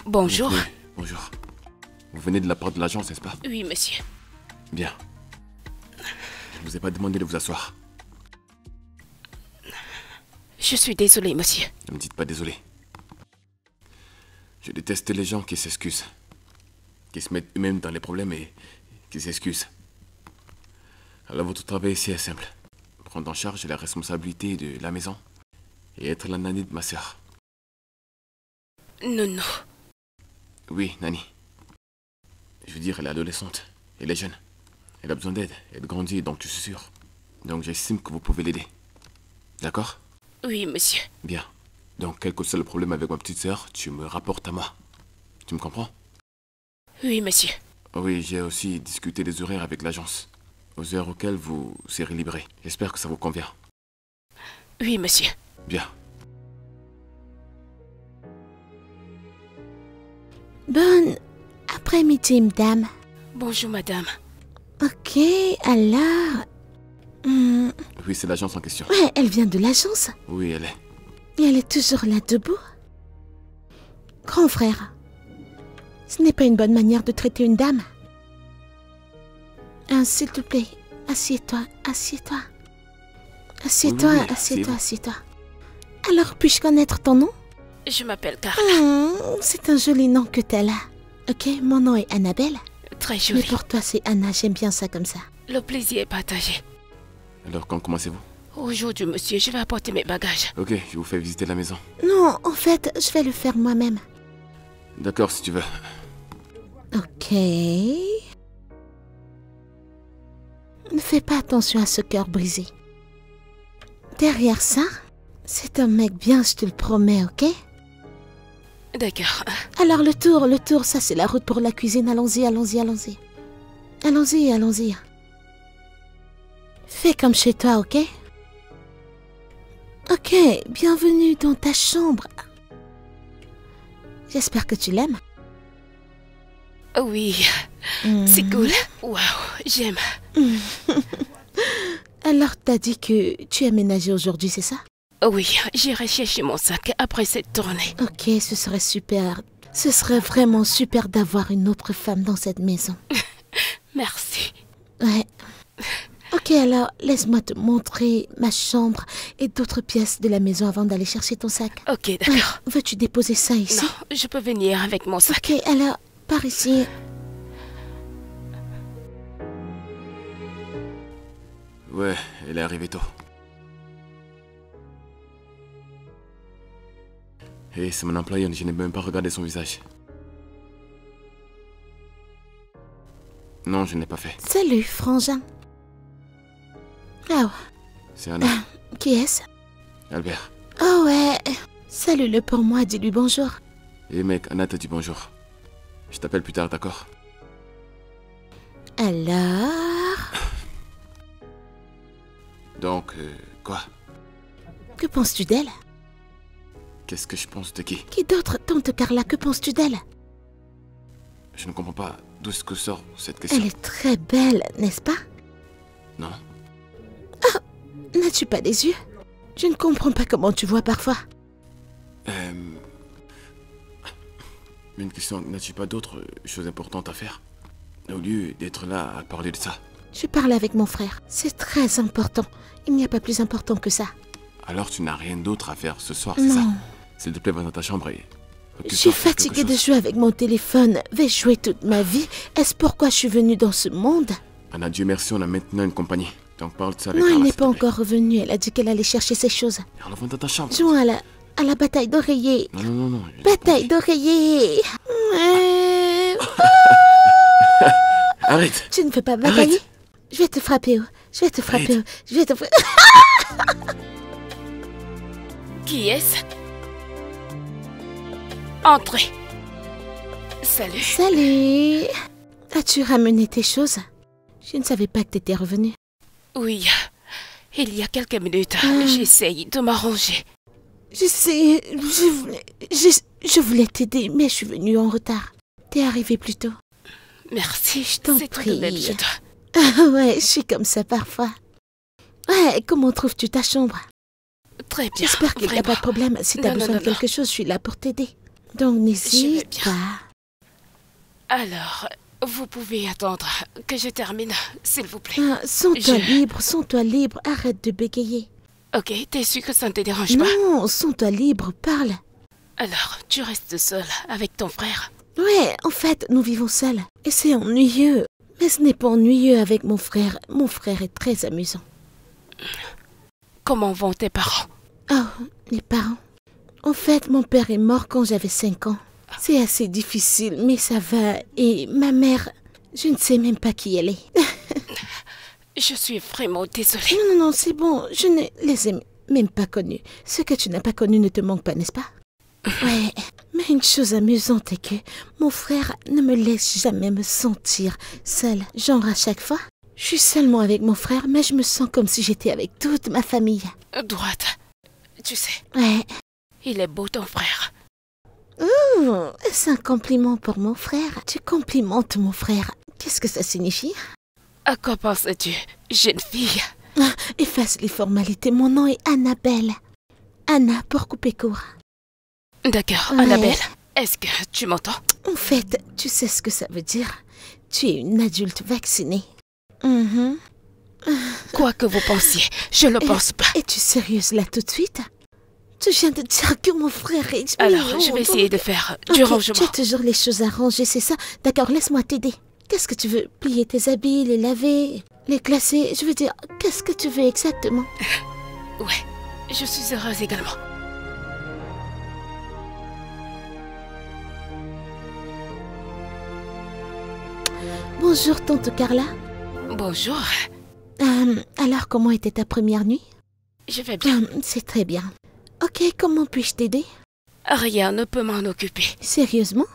Bonjour. Oui, bonjour. Vous venez de la part de l'agence, n'est-ce pas? Oui, monsieur. Bien. Je ne vous ai pas demandé de vous asseoir. Je suis désolée, monsieur. Ne me dites pas désolé. Je déteste les gens qui s'excusent. Qui se mettent eux-mêmes dans les problèmes et qui s'excusent. Alors votre travail ici est simple. Prendre en charge la responsabilité de la maison et être la nanny de ma sœur. Non, non. Oui, Nani. Je veux dire, elle est adolescente. Elle est jeune. Elle a besoin d'aide. Elle grandit, donc je suis sûr. Donc j'estime que vous pouvez l'aider. D'accord? Oui, monsieur. Bien. Donc, quel que soit le problème avec ma petite sœur, tu me rapportes à moi. Tu me comprends? Oui, monsieur. Oui, j'ai aussi discuté des horaires avec l'agence. Aux heures auxquelles vous serez libéré. J'espère que ça vous convient. Oui, monsieur. Bien. Bonne après-midi, madame. Bonjour, madame. Ok, alors... Oui, c'est l'agence en question. Ouais, elle vient de l'agence. Oui, elle est. Et elle est toujours là debout. Grand frère, ce n'est pas une bonne manière de traiter une dame. S'il te plaît, assieds-toi, assieds-toi. Assieds-toi, Oui, assieds-toi, asseyez-vous. assieds-toi. Alors, puis-je connaître ton nom? Je m'appelle Carla. C'est un joli nom que t'as là. Ok, mon nom est Annabelle. Très Mais jolie. pour toi, c'est Anna, j'aime bien ça comme ça. Le plaisir est partagé. Alors, quand commencez-vous? Aujourd'hui, monsieur, je vais apporter mes bagages. Ok, je vous fais visiter la maison. Non, en fait, je vais le faire moi-même. D'accord, si tu veux. Ok. Ne fais pas attention à ce cœur brisé. Derrière ça, c'est un mec bien, je te le promets, ok? D'accord. Alors le tour, ça c'est la route pour la cuisine. Allons-y, allons-y, allons-y. Allons-y, allons-y. Fais comme chez toi, ok? Ok, bienvenue dans ta chambre. J'espère que tu l'aimes. Oui, c'est cool. Waouh, j'aime. Alors t'as dit que tu as ménagé aujourd'hui, c'est ça? Oui, j'irai chercher mon sac après cette tournée. Ok, ce serait super. Ce serait vraiment super d'avoir une autre femme dans cette maison. Merci. Ouais. Ok, alors laisse-moi te montrer ma chambre et d'autres pièces de la maison avant d'aller chercher ton sac. Ok, Ouais, d'accord. veux-tu déposer ça ici? Non, je peux venir avec mon sac. Ok, alors, par ici. Ouais, elle est arrivée tôt. Et c'est mon employé, je n'ai même pas regardé son visage. Non, je n'ai pas fait. Salut, frangin. Oh, C'est Anna. qui est-ce? Albert. Oh ouais. Salue-le pour moi, dis-lui bonjour. Et mec, Anna te dit bonjour. Je t'appelle plus tard, d'accord? Alors, Donc, quoi? que penses-tu d'elle? Qu'est-ce que je pense de qui? Qui d'autre, tante Carla, que penses-tu d'elle? Je ne comprends pas d'où est-ce que sort cette question. Elle est très belle, n'est-ce pas? Non? N'as-tu pas des yeux? Je ne comprends pas comment tu vois parfois. Une question, n'as-tu pas d'autres choses importantes à faire? Au lieu d'être là à parler de ça. Je parle avec mon frère. C'est très important. Il n'y a pas plus important que ça. Alors tu n'as rien d'autre à faire ce soir, c'est ça? Non. S'il te plaît, va dans ta chambre et... Je suis fatiguée de jouer avec mon téléphone. Vais jouer toute ma vie. Est-ce pourquoi je suis venue dans ce monde? Anna, Dieu merci, on a maintenant une compagnie. Donc parle de ça avec Non, elle Carla, n'est s'il pas te plaît. encore revenue. Elle a dit qu'elle allait chercher ses choses. Alors va dans ta chambre. Jouons à la bataille d'oreiller. Non, non, non, non. Bataille d'oreiller. Arrête. Tu ne veux pas batailler? Arrête. Je vais te frapper. Je vais te frapper. Arrête. Je vais te frapper. Qui est-ce? Entrez. Salut. Salut. As-tu ramené tes choses? Je ne savais pas que tu étais revenue. Oui, il y a quelques minutes, Ah. j'essaye de m'arranger. Je sais, je voulais t'aider, mais je suis venue en retard. T'es arrivée plus tôt. Merci, Je t'en c'est prie. tout de même chez toi. Ah ouais, je suis comme ça parfois. Ouais, comment trouves-tu ta chambre? Très bien. J'espère qu'il n'y a pas de vraiment. problème. Si t'as Non, non, besoin non, de quelque chose, je suis là pour t'aider. Donc Je vais n'hésite bien. pas. Alors, vous pouvez attendre que je termine, s'il vous plaît. Ah, sens-toi Je- libre, sens-toi libre. Arrête de bégayer. Ok, t'es sûr que ça ne te dérange pas? Non, sens-toi libre, parle. Alors, tu restes seul avec ton frère? Ouais, en fait, nous vivons seuls. Et c'est ennuyeux. Mais ce n'est pas ennuyeux avec mon frère. Mon frère est très amusant. Comment vont tes parents? Oh, les parents. En fait, mon père est mort quand j'avais 5 ans. C'est assez difficile, mais ça va. Et ma mère, je ne sais même pas qui elle est. Je suis vraiment désolée. Non, non, non, c'est bon. Je ne les ai même pas connus. Ce que tu n'as pas connu ne te manque pas, n'est-ce pas? Ouais, mais une chose amusante est que mon frère ne me laisse jamais me sentir seule. Genre à chaque fois, je suis seulement avec mon frère, mais je me sens comme si j'étais avec toute ma famille. Droite. Tu sais, Ouais. il est beau ton frère. Oh, c'est un compliment pour mon frère. Tu complimentes mon frère. Qu'est-ce que ça signifie? À quoi penses-tu, jeune fille? Ah, efface les formalités. Mon nom est Annabelle. Anna pour couper court. D'accord, Ouais. Annabelle. Est-ce que tu m'entends? En fait, tu sais ce que ça veut dire. Tu es une adulte vaccinée. Mhm. Quoi que vous pensiez, je ne pense pas. Es-tu sérieuse là tout de suite? Tu viens de dire que mon frère est Alors, mignon, je vais essayer de donc- faire du Ok, rangement. tu as toujours les choses à ranger, c'est ça? D'accord, laisse-moi t'aider. Qu'est-ce que tu veux? Plier tes habits, les laver, les classer? Je veux dire, qu'est-ce que tu veux exactement? Ouais, je suis heureuse également. Bonjour, tante Carla. Bonjour, Alors, comment était ta première nuit? je vais bien. C'est très bien. Ok, comment puis-je t'aider? Rien ne peut m'en occuper. Sérieusement?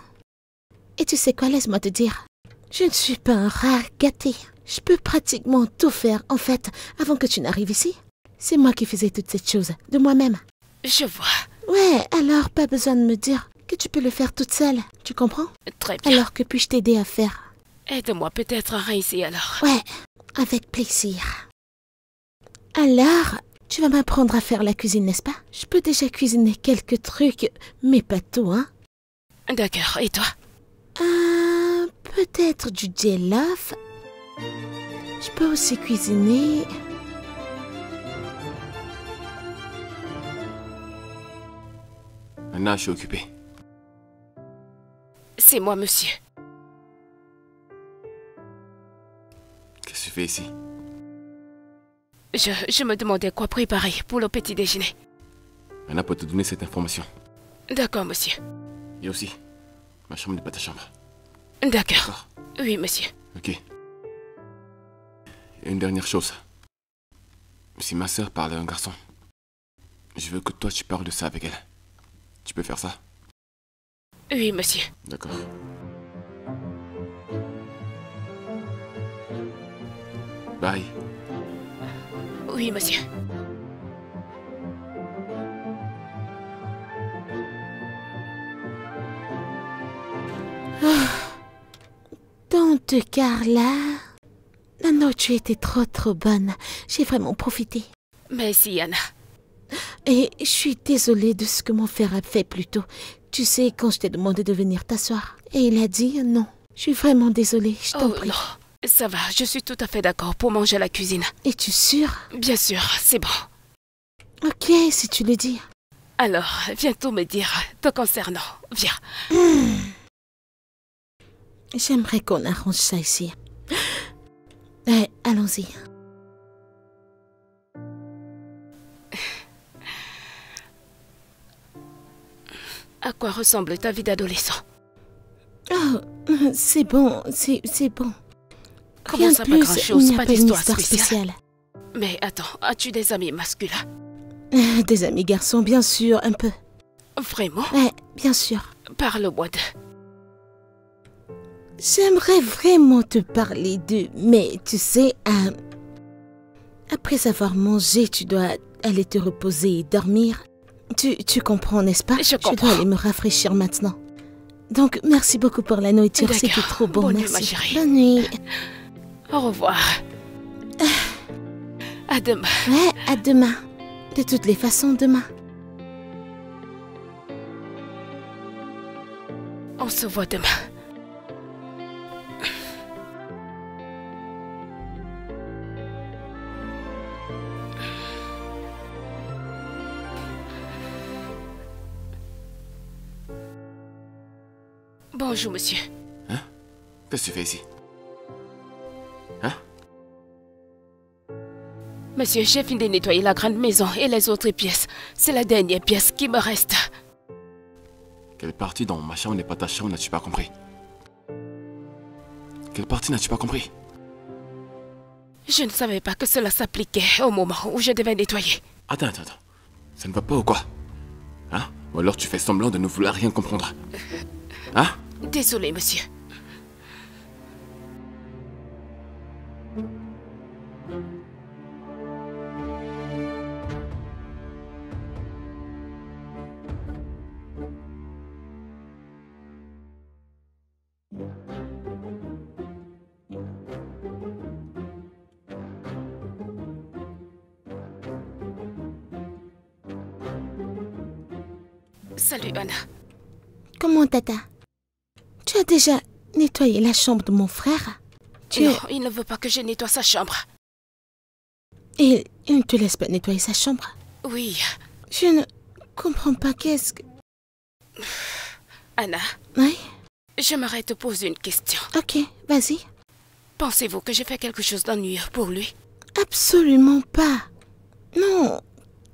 Et tu sais quoi, laisse-moi te dire. Je ne suis pas un rat gâté. Je peux pratiquement tout faire. En fait, avant que tu n'arrives ici, c'est moi qui faisais toutes ces choses, de moi-même. Je vois. Ouais, alors pas besoin de me dire que tu peux le faire toute seule. Tu comprends? Très bien. Alors que puis-je t'aider à faire? Aide-moi peut-être à réussir alors. Ouais, avec plaisir. Alors, tu vas m'apprendre à faire la cuisine, n'est-ce pas? Je peux déjà cuisiner quelques trucs, mais pas tout, hein? D'accord, et toi? Peut-être du jollof. Je peux aussi cuisiner. Anna, je suis occupé. C'est moi, monsieur. Qu'est-ce que tu fais ici? Je me demandais quoi préparer pour le petit déjeuner. Anna peut te donner cette information. D'accord, monsieur. Et aussi, ma chambre n'est pas ta chambre. D'accord. D'accord. Oui, monsieur. Ok. Et une dernière chose. Si ma sœur parle à un garçon, je veux que toi tu parles de ça avec elle. Tu peux faire ça? Oui, monsieur. D'accord. Bye. Oui, monsieur. Tante Carla. Non, tu étais trop bonne. J'ai vraiment profité. Merci, Anna. Et je suis désolée de ce que mon frère a fait plus tôt. Tu sais, quand je t'ai demandé de venir t'asseoir. Et il a dit non. Je suis vraiment désolée, je t'en Oh prie. non, ça va, je suis tout à fait d'accord pour manger à la cuisine. Es-tu sûre? Bien sûr, c'est bon. Ok, si tu le dis. Alors, viens tout me dire te concernant. Viens. J'aimerais qu'on arrange ça ici. Allons-y. À quoi ressemble ta vie d'adolescent? Oh, c'est bon, c'est bon. Comment Rien ça, de pas plus, grand-chose, il n'y a pas pas une d'histoire histoire spéciale. spéciale. Mais attends, as-tu des amis masculins? Des amis garçons, bien sûr, un peu. Vraiment? Ouais, bien sûr. Parle-moi d'eux. J'aimerais vraiment te parler d'eux, mais tu sais, après avoir mangé, tu dois aller te reposer et dormir. Tu comprends, n'est-ce pas? Je comprends. dois aller me rafraîchir maintenant. Donc, merci beaucoup pour la nourriture, D'accord. c'était trop bon, Bonne nuit, merci. ma chérie. Bonne nuit. Au revoir. À demain. Ouais, à demain. De toutes les façons, demain. On se voit demain. Bonjour, monsieur. Hein? Qu'est-ce que tu fais ici? Hein? Monsieur, j'ai fini de nettoyer la grande maison et les autres pièces. C'est la dernière pièce qui me reste. Quelle partie dans ma chambre n'est pas ta chambre, n'as-tu pas compris? Quelle partie n'as-tu pas compris? Je ne savais pas que cela s'appliquait au moment où je devais nettoyer. Attends. Ça ne va pas ou quoi? Hein? Ou alors tu fais semblant de ne vouloir rien comprendre? Hein? Désolé, monsieur. Salut, Anna. Comment, Tata? Tu as déjà nettoyé la chambre de mon frère? Non, il ne veut pas que je nettoie sa chambre. Et il ne te laisse pas nettoyer sa chambre? Oui. Je ne comprends pas, qu'est-ce que... Anna, Oui? j'aimerais te poser une question. Ok, vas-y. Pensez-vous que j'ai fait quelque chose d'ennuyeux pour lui? Absolument pas. Non,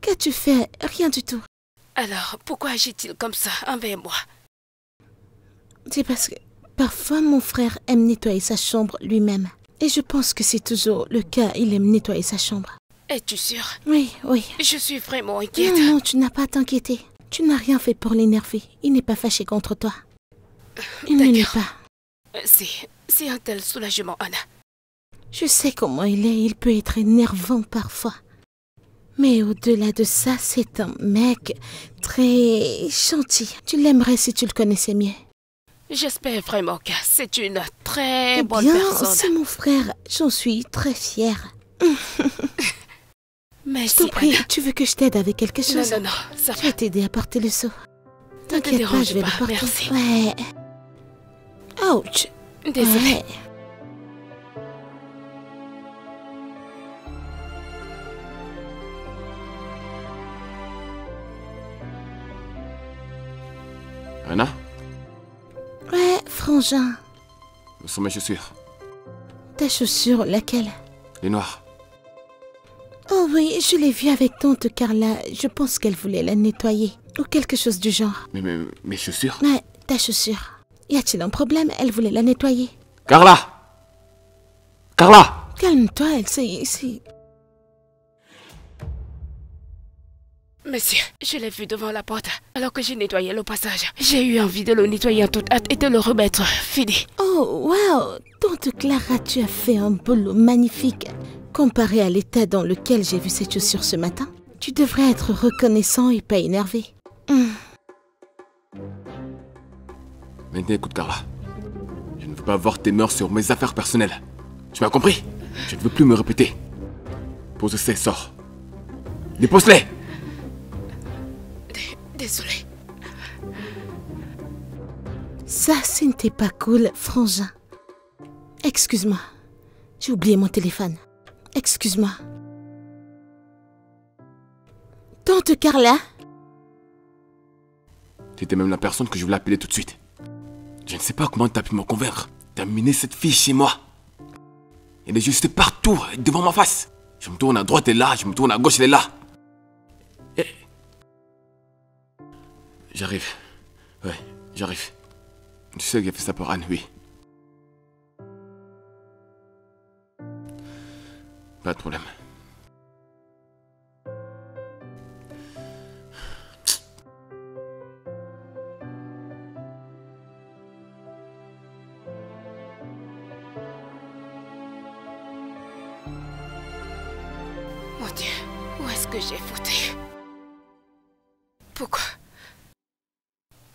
qu'as-tu fait? Rien du tout. Alors, pourquoi agit-il comme ça envers moi? C'est parce que parfois mon frère aime nettoyer sa chambre lui-même. Et je pense que c'est toujours le cas, il aime nettoyer sa chambre. Es-tu sûre? Oui. Je suis vraiment inquiète. Non, tu n'as pas à t'inquiéter. Tu n'as rien fait pour l'énerver. Il n'est pas fâché contre toi. Il ne l'est pas. C'est un tel soulagement, Anna. Je sais comment il est, il peut être énervant parfois. Mais au-delà de ça, c'est un mec très gentil. Tu l'aimerais si tu le connaissais mieux. J'espère vraiment que c'est une très bonne bien, personne. C'est mon frère. J'en suis très fière. Merci, Je t'en prie, Anna. tu veux que je t'aide avec quelque chose? Non, ça Je vais t'aider à porter le seau. Ne te T'inquiète pas, dérange je vais pas, le porter. merci. Ouais. Ouch. Désolée. Ouais. Anna? Ouais, frangin. Où sont mes chaussures? Ta chaussure, laquelle? Les noires. Oh oui, je l'ai vue avec tante Carla. Je pense qu'elle voulait la nettoyer. Ou quelque chose du genre. Mais mes chaussures? Ouais, ta chaussure. Y a-t-il un problème? Elle voulait la nettoyer. Carla! Carla! Calme-toi, elle c'est... Monsieur, je l'ai vu devant la porte alors que j'ai nettoyé le passage. J'ai eu envie de le nettoyer en toute hâte et de le remettre fini. Oh, wow! Tante Clara, tu as fait un boulot magnifique. Comparé à l'état dans lequel j'ai vu cette chaussure ce matin, tu devrais être reconnaissant et pas énervé. Maintenant écoute Carla. Je ne veux pas voir tes mœurs sur mes affaires personnelles. Tu m'as compris? Je ne veux plus me répéter. Pose ces sorts. Dépose-les! Désolée. Ça, ce n'était pas cool, frangin. Excuse-moi. J'ai oublié mon téléphone. Excuse-moi. Tante Carla? Tu étais même la personne que je voulais appeler tout de suite. Je ne sais pas comment tu as pu me convaincre d'amener cette fille chez moi. Elle est juste partout, devant ma face. Je me tourne à droite, elle est là. Je me tourne à gauche, elle est là. Et... J'arrive. Ouais, j'arrive. Tu sais qu'il a fait ça pour Anne, oui. Pas de problème. Mon Dieu, où est-ce que j'ai fauté? Pourquoi?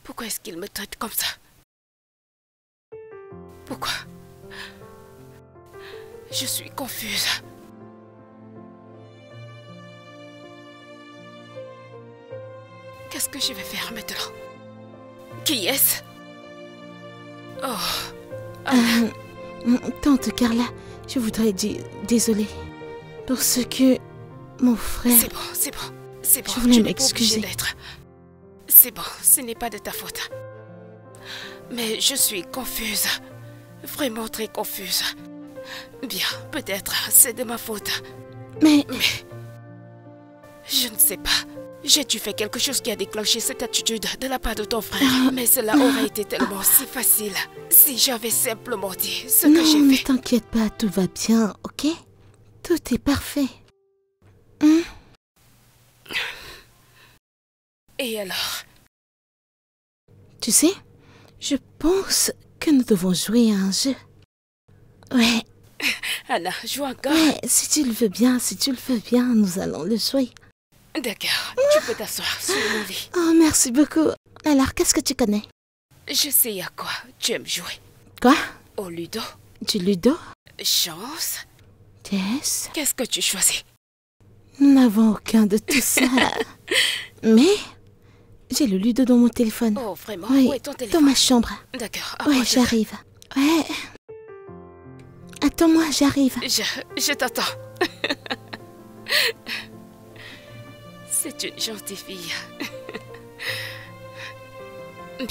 Pourquoi est-ce qu'il me traite comme ça? Pourquoi? Je suis confuse. Qu'est-ce que je vais faire maintenant? Qui est-ce? Tante Carla, je voudrais dire désolée pour ce que mon frère... C'est bon, c'est bon, c'est bon. Je voulais Tu n'es pas m'excuser. obligée d'être. C'est bon, ce n'est pas de ta faute. Mais je suis confuse. Vraiment très confuse. Bien, peut-être c'est de ma faute. Mais Je ne sais pas. J'ai-tu fait quelque chose qui a déclenché cette attitude de la part de ton frère? Mais cela aurait été tellement si facile si j'avais simplement dit ce que non, j'ai ne fait. t'inquiète pas, tout va bien, ok? Tout est parfait. Et alors? Tu sais, je pense que nous devons jouer à un jeu. Ouais, Anna, joue encore. ouais, si tu le veux bien, nous allons le jouer. D'accord, tu peux t'asseoir sur mon lit. Oh, merci beaucoup. Alors, qu'est-ce que tu connais? Je sais à quoi tu aimes jouer. Quoi? Au ludo, Du ludo? chance. Yes. Qu'est-ce que tu choisis? Nous n'avons aucun de tout ça. Mais, j'ai le ludo dans mon téléphone. Oh, vraiment? Oui, Où est ton dans téléphone? ma chambre. D'accord, Ouais, approche-le. j'arrive. Ouais. Attends-moi, j'arrive. Je t'attends. C'est une gentille fille. Bien.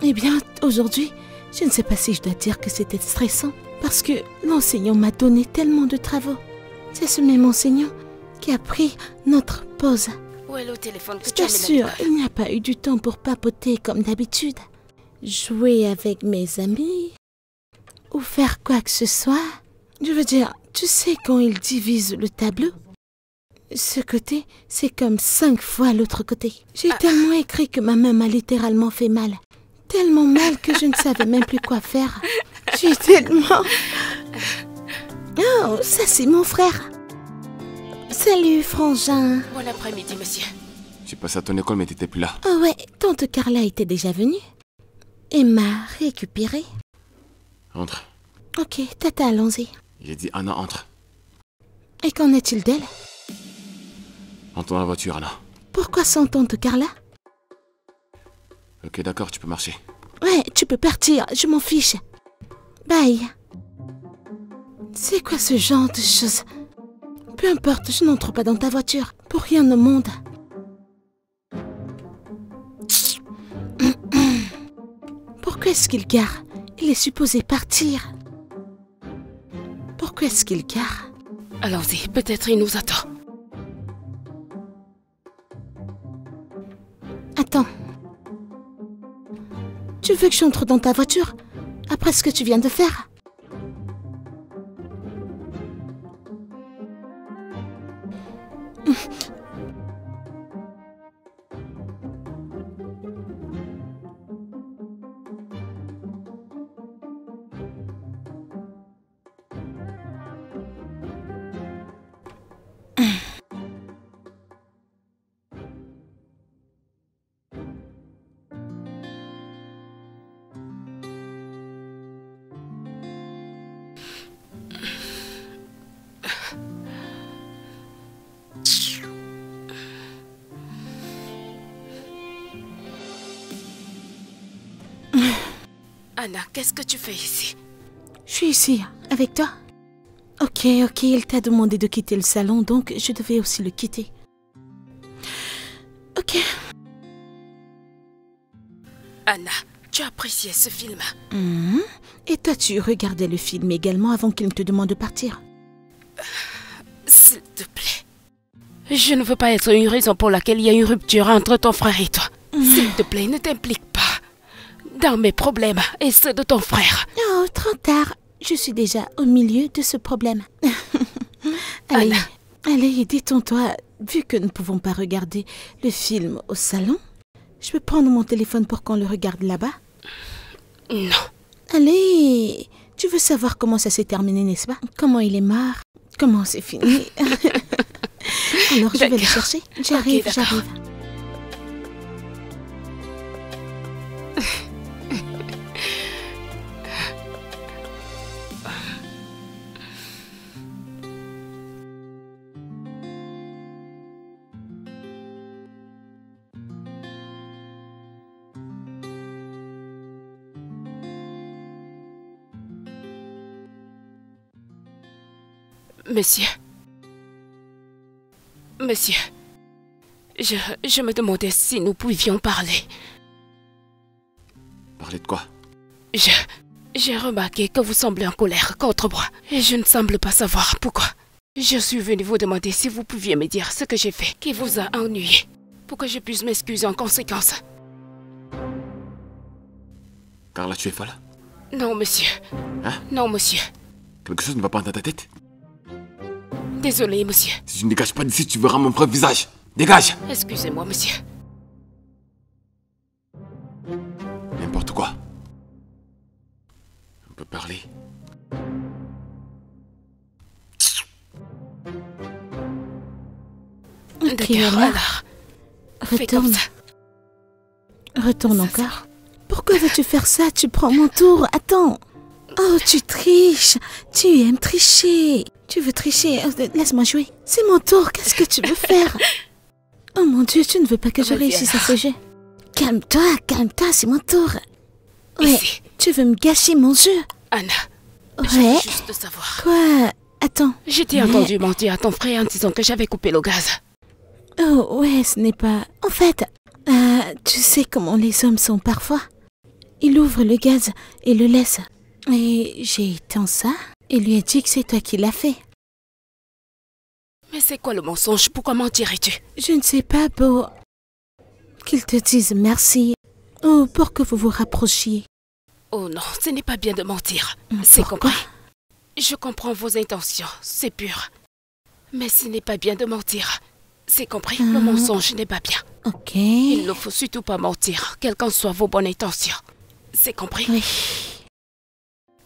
Eh bien, aujourd'hui, je ne sais pas si je dois dire que c'était stressant, parce que l'enseignant m'a donné tellement de travaux. C'est ce même enseignant qui a pris notre pause. Où est le téléphone que Je tu as mis t'assure, là-dedans? il n'y a pas eu du temps pour papoter comme d'habitude. Jouer avec mes amis, ou faire quoi que ce soit. Je veux dire, tu sais quand ils divisent le tableau? Ce côté, c'est comme 5 fois l'autre côté. J'ai tellement écrit que ma main m'a littéralement fait mal. Tellement mal que je ne savais même plus quoi faire. J'ai tellement... Oh, ça c'est mon frère. Salut, frangin. Bon après-midi, monsieur. J'ai passé à ton école, mais t'étais plus là. Oh ouais, tante Carla était déjà venue. Et m'a récupéré. Entre. Ok, tata, allons-y. J'ai dit Anna, entre. Et qu'en est-il d'elle? Entre dans la voiture, Anna. Pourquoi sans tante Carla? Ok, d'accord, tu peux marcher. Ouais, tu peux partir, je m'en fiche. Bye. C'est quoi ce genre de choses? Peu importe, je n'entre pas dans ta voiture. Pour rien au monde. Pourquoi est-ce qu'il gare? Il est supposé partir. Pourquoi est-ce qu'il gare? Allons-y, peut-être il nous attend. Attends. Tu veux que j'entre dans ta voiture? Après ce que tu viens de faire? Anna, qu'est-ce que tu fais ici? Je suis ici, avec toi. Ok, il t'a demandé de quitter le salon, donc je devais aussi le quitter. Ok. Anna, tu as apprécié ce film? Et toi, tu regardais le film également avant qu'il ne te demande de partir? S'il te plaît. Je ne veux pas être une raison pour laquelle il y a une rupture entre ton frère et toi. S'il te plaît, ne t'implique pas dans mes problèmes et ceux de ton frère. Oh, trop tard. Je suis déjà au milieu de ce problème. Allez, Anna. allez, détends-toi. Vu que nous ne pouvons pas regarder le film au salon, je peux prendre mon téléphone pour qu'on le regarde là-bas? Non. Allez, tu veux savoir comment ça s'est terminé, n'est-ce pas? Comment il est mort? Comment c'est fini? Alors, je vais le D'accord. chercher. J'arrive, Ok, d'accord. j'arrive. Monsieur. Monsieur. Je me demandais si nous pouvions parler. Parler de quoi? J'ai remarqué que vous semblez en colère contre moi. Et je ne semble pas savoir pourquoi. Je suis venue vous demander si vous pouviez me dire ce que j'ai fait qui vous a ennuyé. Pour que je puisse m'excuser en conséquence. Carla, tu es folle? Non, monsieur. Hein? Non, monsieur. Quelque chose ne va pas dans ta tête? Désolé, monsieur. Si tu ne dégages pas d'ici, tu verras mon vrai visage. Dégage! Excusez-moi, monsieur. N'importe quoi. On peut parler. D'accord, alors. Fais comme ça. Retourne encore. Pourquoi veux-tu faire ça? Tu prends mon tour. Attends. Oh, tu triches. Tu aimes tricher. Tu veux tricher. Laisse-moi jouer. C'est mon tour. Qu'est-ce que tu veux faire? Oh mon Dieu, tu ne veux pas que je réussisse à ce jeu. Calme-toi, c'est mon tour. Ouais, Ici. tu veux me gâcher mon jeu? Anna, je Ouais. veux juste savoir. Quoi? Attends. Je t'ai entendu mentir à ton frère en disant que j'avais coupé le gaz. Oh, ouais, ce n'est pas... En fait, tu sais comment les hommes sont parfois. Il ouvre le gaz et le laisse. Et j'ai éteint ça et lui ai dit que c'est toi qui l'as fait. Mais c'est quoi le mensonge? Pourquoi mentirais-tu? Je ne sais pas, pour qu'ils te disent merci. Oh, pour que vous vous rapprochiez. Oh non, ce n'est pas bien de mentir. C'est Pourquoi? compris. Je comprends vos intentions, c'est pur. Mais ce n'est pas bien de mentir. C'est compris, le mensonge n'est pas bien. Ok. Il ne faut surtout pas mentir, quelles qu'en soient vos bonnes intentions. C'est compris? Oui.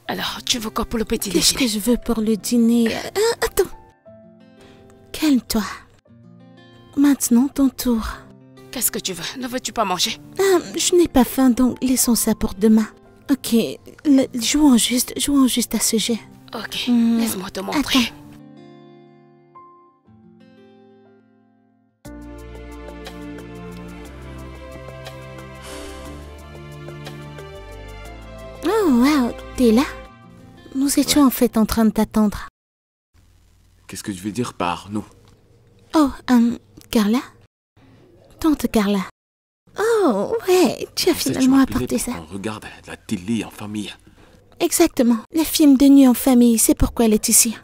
Alors, tu veux quoi pour le petit Qu'est-ce déjeuner? que je veux pour le dîner? Attends. Calme-toi. Maintenant, ton tour. Qu'est-ce que tu veux? Ne veux-tu pas manger? Je n'ai pas faim, donc laissons ça pour demain. Ok, jouons juste à ce jeu. Ok, laisse-moi te montrer. Attends. Oh, wow, t'es là? Nous étions en fait en train de t'attendre. Qu'est-ce que je veux dire par nous? Oh, Carla? Tante Carla. Oh, ouais, tu as finalement apporté ça. On regarde la télé en famille. Exactement, le film de nuit en famille, c'est pourquoi elle est ici.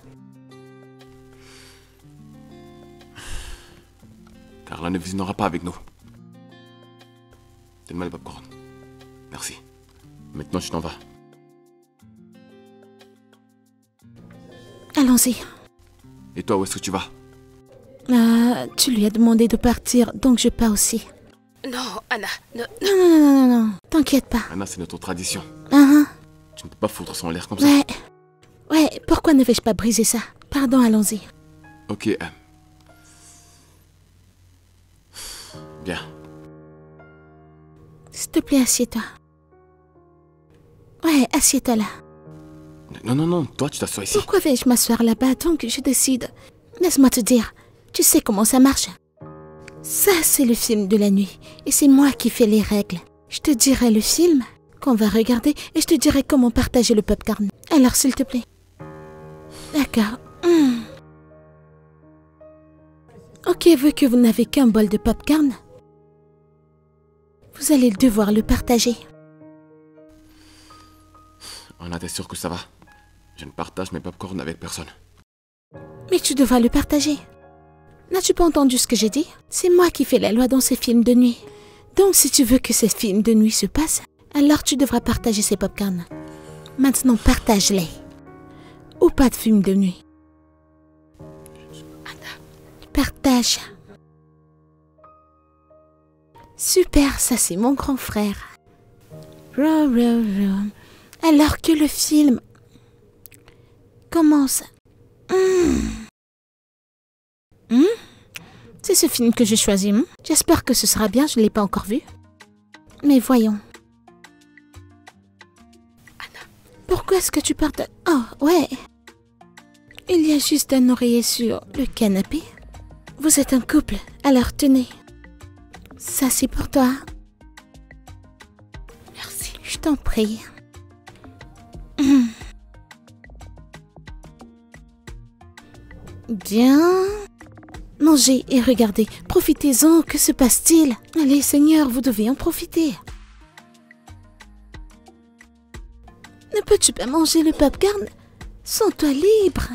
Carla ne viendra pas avec nous. Donne-moi le popcorn. Merci. Maintenant, tu t'en vas. Allons-y. Et toi, où est-ce que tu vas? Tu lui as demandé de partir, donc je pars aussi. Non, Anna, Non, t'inquiète pas. Anna, c'est notre tradition. Uh-huh. Tu ne peux pas foutre son l'air comme ça. Ouais, pourquoi ne vais-je pas briser ça? Pardon, allons-y. Ok. Bien. S'il te plaît, assieds-toi. Ouais, assieds-toi là. Non, toi, tu t'assois ici. Pourquoi vais-je m'asseoir là-bas donc je décide? Laisse-moi te dire, tu sais comment ça marche. Ça, c'est le film de la nuit. Et c'est moi qui fais les règles. Je te dirai le film qu'on va regarder et je te dirai comment partager le popcorn. Alors, s'il te plaît. D'accord. Ok, vu que vous n'avez qu'un bol de popcorn, vous allez devoir le partager. Anna, t'es sûre que ça va? Je ne partage mes popcorn avec personne. Mais tu devras le partager. N'as-tu pas entendu ce que j'ai dit? C'est moi qui fais la loi dans ces films de nuit. Donc si tu veux que ces films de nuit se passent, alors tu devras partager ces popcorn. Maintenant, partage-les. Ou pas de film de nuit. Partage. Super, ça c'est mon grand frère. Alors que le film commence. C'est ce film que j'ai choisi. J'espère que ce sera bien, je ne l'ai pas encore vu. Mais voyons. Pourquoi est-ce que tu partages? Oh, ouais. Il y a juste un oreiller sur le canapé. Vous êtes un couple, alors tenez. Ça c'est pour toi. Merci. Je t'en prie. Bien. Mangez et regardez. Profitez-en. Que se passe-t-il? Allez, Seigneur, vous devez en profiter. Ne peux-tu pas manger le popcorn? Sens-toi libre.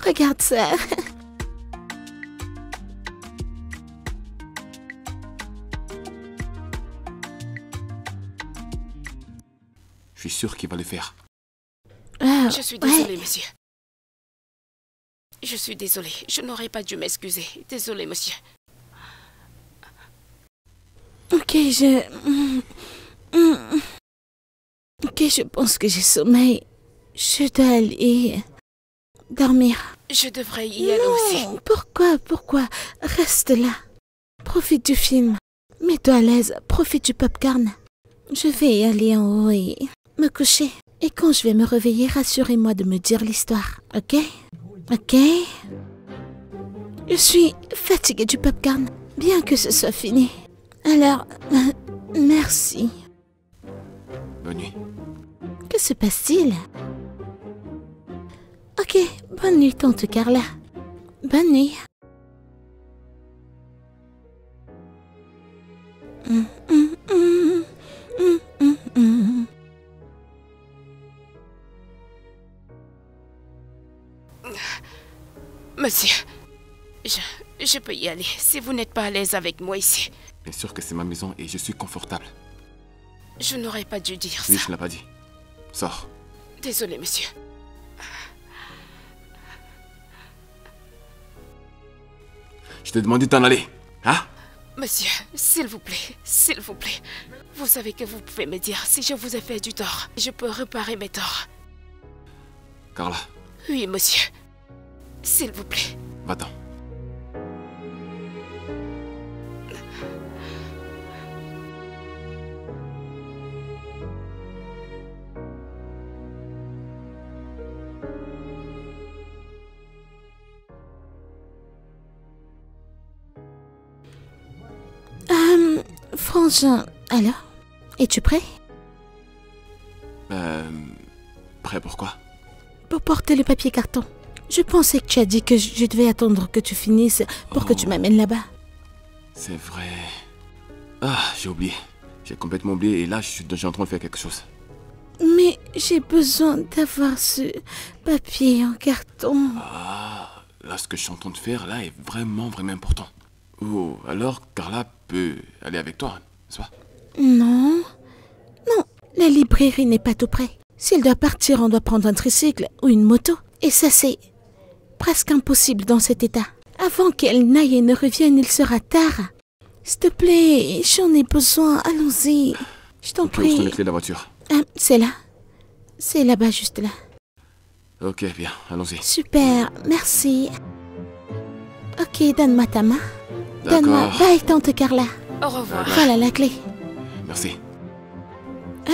Regarde ça. Je suis sûr qu'il va le faire. Ah, Je suis désolée, monsieur. Je suis désolée. Je n'aurais pas dû m'excuser. Désolée, monsieur. Ok, je pense que j'ai sommeil. Je dois aller dormir. Je devrais y aller aussi. Non, pourquoi? Reste là. Profite du film. Mets-toi à l'aise. Profite du popcorn. Je vais y aller en haut et me coucher. Et quand je vais me réveiller, rassurez-moi de me dire l'histoire. Ok? Ok? Je suis fatiguée du popcorn. Bien que ce soit fini. Alors, merci. Bonne nuit. Que se passe-t-il? Ok, bonne nuit, tante Carla. Bonne nuit. Monsieur, je peux y aller si vous n'êtes pas à l'aise avec moi ici. Bien sûr que c'est ma maison et je suis confortable. Je n'aurais pas dû dire Oui, ça. je ne l'ai pas dit. Sors. Désolé, monsieur. Je t'ai demandé de t'en aller. Hein? Monsieur, s'il vous plaît, s'il vous plaît. Vous savez que vous pouvez me dire si je vous ai fait du tort. Je peux réparer mes torts. Carla, Oui, monsieur. S'il vous plaît. va-t'en. Frangin, alors? Es-tu prêt? Prêt pour quoi? Pour porter le papier carton. Je pensais que tu as dit que je devais attendre que tu finisses pour que tu m'amènes là-bas. C'est vrai. Ah, j'ai oublié. J'ai complètement oublié et là, je suis en train de faire quelque chose. Mais j'ai besoin d'avoir ce papier en carton. Ah, là, ce que je suis en train de faire, là, est vraiment important. Oh, alors, Carla peut aller avec toi, n'est-ce pas? Non. Non, la librairie n'est pas tout près. S'il doit partir, on doit prendre un tricycle ou une moto. Et ça, c'est presque impossible dans cet état. Avant qu'elle n'aille et ne revienne, il sera tard. S'il te plaît, j'en ai besoin. Allons-y. Je t'en Ok, où sont les prie. clés de la voiture? Ah, c'est là. C'est là-bas, juste là. Ok, bien, allons-y. Super, merci. Ok, donne-moi ta main. Donne-moi. D'accord. Bye, tante Carla. Au revoir. Voilà la clé. Merci. Ah.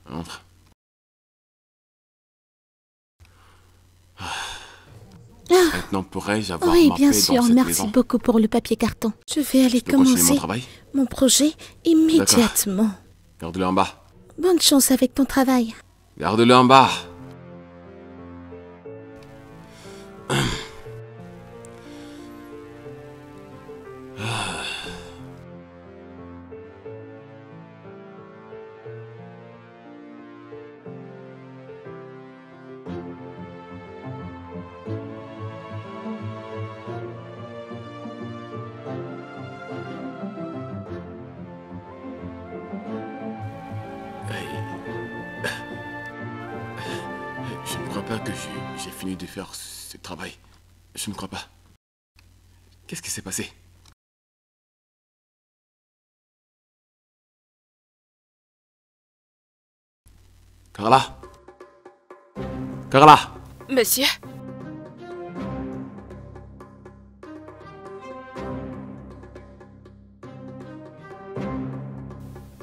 Entre. Maintenant, pourrais-je avoir Oui, ma bien paix sûr. dans cette Merci maison? beaucoup pour le papier carton. Je vais aller Je peux continuer mon commencer travail? mon projet immédiatement. Garde-le en bas. Bonne chance avec ton travail. Garde-le en bas. Je ne crois pas que j'ai fini de faire ce travail. Je ne crois pas. Qu'est-ce qui s'est passé? Carla? Carla? Monsieur,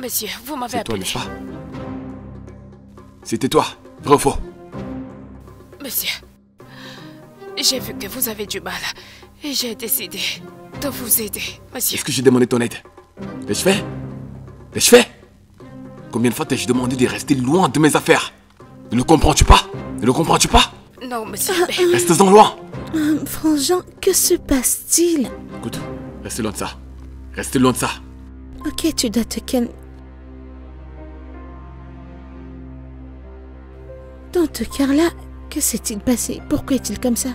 Monsieur, vous m'avez C'est toi, appelé. n'est-ce pas? C'était toi, vrai ou faux? Monsieur, j'ai vu que vous avez du mal et j'ai décidé de vous aider, monsieur. Est-ce que j'ai demandé ton aide? L'ai-je fait? L'ai-je fait? Combien de fois t'ai-je demandé de rester loin de mes affaires? Ne le comprends-tu pas? Ne le comprends-tu pas? Non, monsieur, mais... Reste-en loin! Frangin, que se passe-t-il? Écoute, reste loin de ça. Reste loin de ça. Ok, tu dois te calmer. Dans ce cœur-là, que s'est-il passé? Pourquoi est-il comme ça?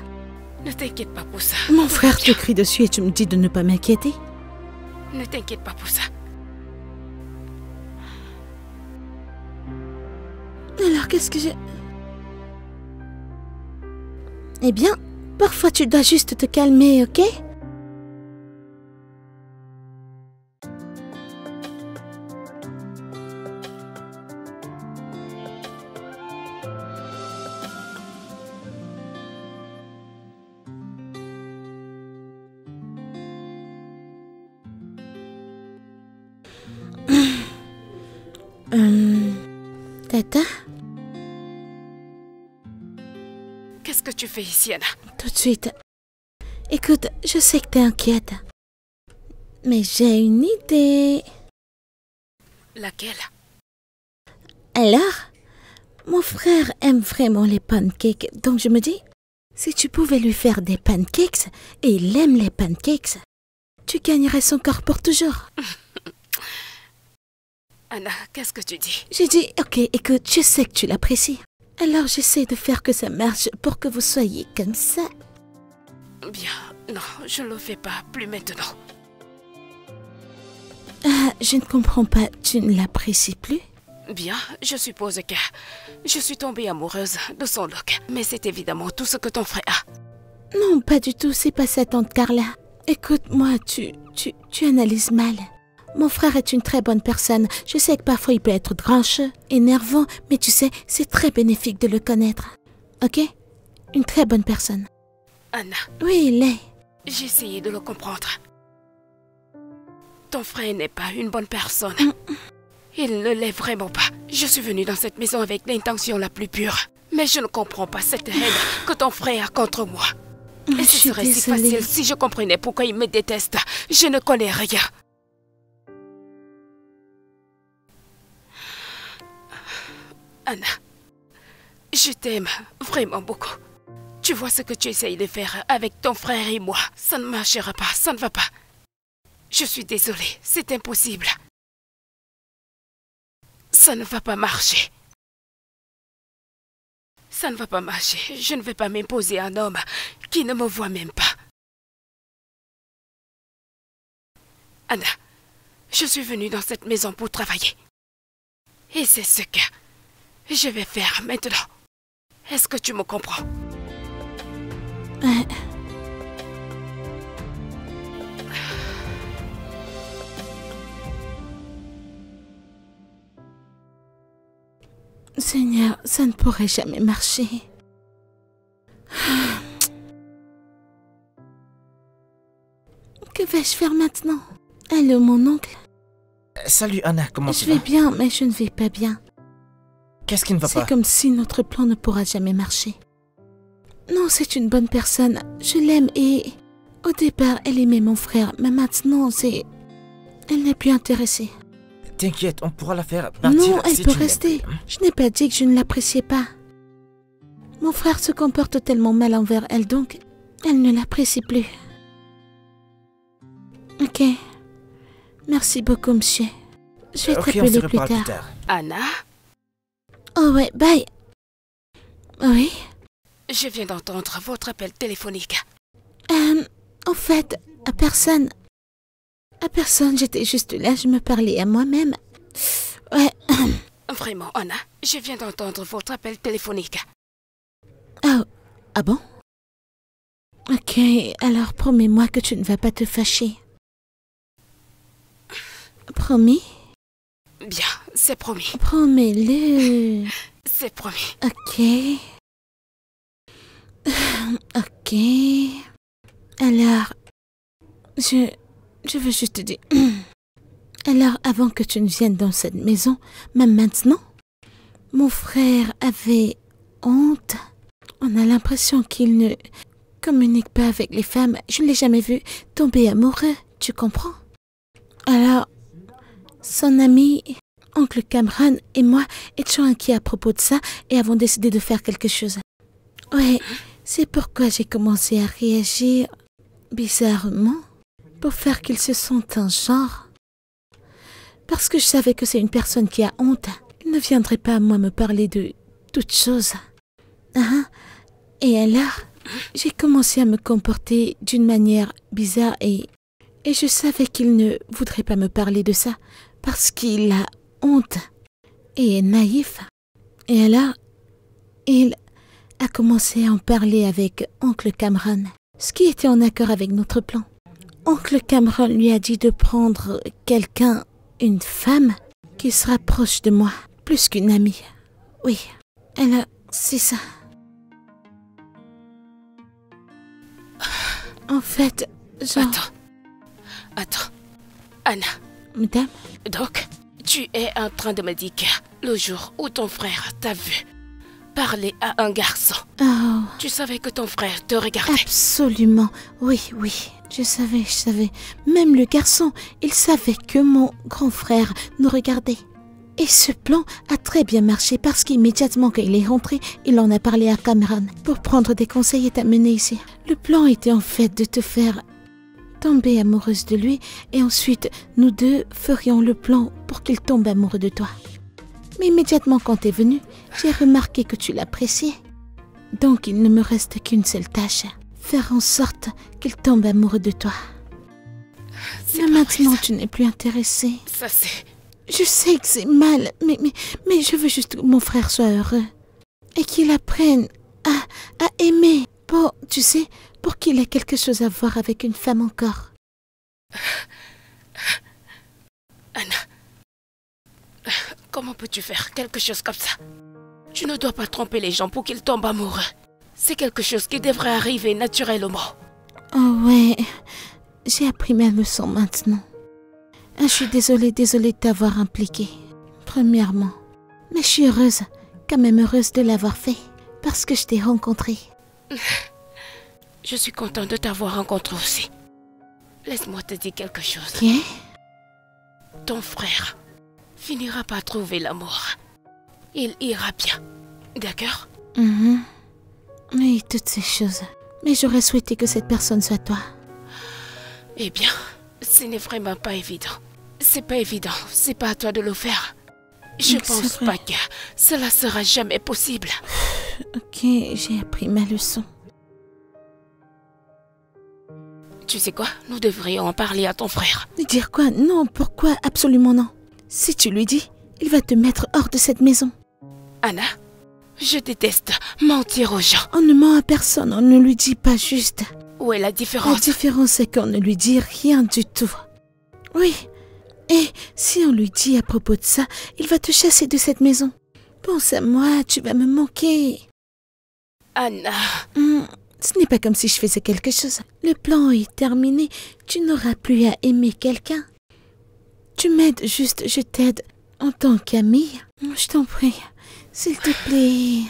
Ne t'inquiète pas pour ça. Mon frère te crie dessus et tu me dis de ne pas m'inquiéter? Ne t'inquiète pas pour ça. Alors qu'est-ce que j'ai... Eh bien, parfois tu dois juste te calmer, ok? Tata? Qu'est-ce que tu fais ici, Anna? Tout de suite. Écoute, je sais que t'es inquiète. Mais j'ai une idée. Laquelle? Alors, mon frère aime vraiment les pancakes, donc je me dis, si tu pouvais lui faire des pancakes, et il aime les pancakes, tu gagnerais son cœur pour toujours. Anna, qu'est-ce que tu dis? J'ai dit, ok, écoute, je sais que tu l'apprécies. Alors j'essaie de faire que ça marche pour que vous soyez comme ça. Bien, non, je ne le fais pas, plus maintenant. Ah, je ne comprends pas, tu ne l'apprécies plus? Bien, je suppose que je suis tombée amoureuse de son look. Mais c'est évidemment tout ce que ton frère a. Non, pas du tout, c'est pas ça, tante Carla. Écoute-moi, tu analyses mal. Mon frère est une très bonne personne. Je sais que parfois il peut être grincheux, énervant, mais tu sais, c'est très bénéfique de le connaître. Ok? Une très bonne personne. Anna, Oui, il l'est. j'ai essayé de le comprendre. Ton frère n'est pas une bonne personne. Il ne l'est vraiment pas. Je suis venue dans cette maison avec l'intention la plus pure. Mais je ne comprends pas cette haine que ton frère a contre moi. Et Je ce suis serait si désolée. facile si je comprenais pourquoi il me déteste. Je ne connais rien. Anna, je t'aime vraiment beaucoup. Tu vois ce que tu essayes de faire avec ton frère et moi. Ça ne marchera pas, ça ne va pas. Je suis désolée, c'est impossible. Ça ne va pas marcher. Ça ne va pas marcher. Je ne vais pas m'imposer à un homme qui ne me voit même pas. Anna, je suis venue dans cette maison pour travailler. Et c'est ce que je vais faire maintenant. Est-ce que tu me comprends? Ouais. Seigneur, ça ne pourrait jamais marcher. Que vais-je faire maintenant? Allô, mon oncle? Salut Anna, comment Je tu vas? vais bien, mais je ne vais pas bien. Qu'est-ce qui ne va pas? C'est comme si notre plan ne pourra jamais marcher. Non, c'est une bonne personne. Je l'aime et... Au départ, elle aimait mon frère, mais maintenant, c'est... Elle n'est plus intéressée. T'inquiète, on pourra la faire partir Non, elle si peut tu l'aimes rester. plus. Je n'ai pas dit que je ne l'appréciais pas. Mon frère se comporte tellement mal envers elle, donc elle ne l'apprécie plus. Ok. Merci beaucoup, monsieur. Je vais te Ok, on se rappeler reparle plus plus tard. tard. Anna, Oh ouais, bye. Oui. je viens d'entendre votre appel téléphonique. En fait, à personne. À personne, j'étais juste là, je me parlais à moi-même. Ouais. Vraiment, Anna, je viens d'entendre votre appel téléphonique. Oh, ah bon? Ok, alors promets-moi que tu ne vas pas te fâcher. Promis? Bien, c'est promis. Promets-le. C'est promis. Ok. Ok. Alors, je veux juste te dire... Alors, avant que tu ne viennes dans cette maison, même maintenant, mon frère avait honte. On a l'impression qu'il ne communique pas avec les femmes. Je ne l'ai jamais vu tomber amoureux, tu comprends? Alors, son ami, oncle Cameron et moi étions inquiets à propos de ça et avons décidé de faire quelque chose. Ouais, c'est pourquoi j'ai commencé à réagir bizarrement pour faire qu'il se sente un genre. Parce que je savais que c'est une personne qui a honte. Il ne viendrait pas à moi me parler de toutes choses. Et alors, j'ai commencé à me comporter d'une manière bizarre et je savais qu'il ne voudrait pas me parler de ça parce qu'il a honte et est naïf. Et alors, il a commencé à en parler avec oncle Cameron, ce qui était en accord avec notre plan. Oncle Cameron lui a dit de prendre quelqu'un, une femme, qui se rapproche de moi, plus qu'une amie. Oui, alors, c'est ça. En fait, genre... Attends. Anna. Madame? Donc, tu es en train de me dire que le jour où ton frère t'a vu parler à un garçon, Oh, tu savais que ton frère te regardait. absolument. Oui. Je savais. Même le garçon, il savait que mon grand frère nous regardait. Et ce plan a très bien marché parce qu'immédiatement qu'il est rentré, il en a parlé à Cameron pour prendre des conseils et t'amener ici. Le plan était en fait de te faire tomber amoureuse de lui et ensuite nous deux ferions le plan pour qu'il tombe amoureux de toi. Mais immédiatement quand t'es venu, j'ai remarqué que tu l'appréciais. Donc il ne me reste qu'une seule tâche, faire en sorte qu'il tombe amoureux de toi. Mais maintenant tu n'es plus intéressée. Ça c'est... Je sais que c'est mal, mais je veux juste que mon frère soit heureux. Et qu'il apprenne à aimer. Pour, tu sais, pour qu'il ait quelque chose à voir avec une femme encore. Anna, comment peux-tu faire quelque chose comme ça? Tu ne dois pas tromper les gens pour qu'ils tombent amoureux. C'est quelque chose qui devrait arriver naturellement. Oh ouais, j'ai appris ma leçon maintenant. Je suis désolée de t'avoir impliquée, premièrement. Mais je suis heureuse, quand même heureuse de l'avoir fait, parce que je t'ai rencontrée. Je suis contente de t'avoir rencontré aussi. Laisse-moi te dire quelque chose. Bien? Ton frère finira par trouver l'amour. Il ira bien, d'accord? Oui, toutes ces choses. Mais j'aurais souhaité que cette personne soit toi. Eh bien, ce n'est vraiment pas évident. C'est pas évident, c'est pas à toi de le faire. Je pense pas que cela sera jamais possible. Ok, j'ai appris ma leçon. Tu sais quoi? Nous devrions en parler à ton frère. Dire quoi? Non, pourquoi? Absolument non. Si tu lui dis, il va te mettre hors de cette maison. Anna, je déteste mentir aux gens. On ne ment à personne, on ne lui dit pas juste. Où est la différence? La différence, c'est qu'on ne lui dit rien du tout. Oui. Et si on lui dit à propos de ça, il va te chasser de cette maison. Pense à moi, tu vas me manquer. Anna... Ce n'est pas comme si je faisais quelque chose. Le plan est terminé. Tu n'auras plus à aimer quelqu'un. Tu m'aides juste, je t'aide en tant qu'amie. Je t'en prie, s'il te plaît.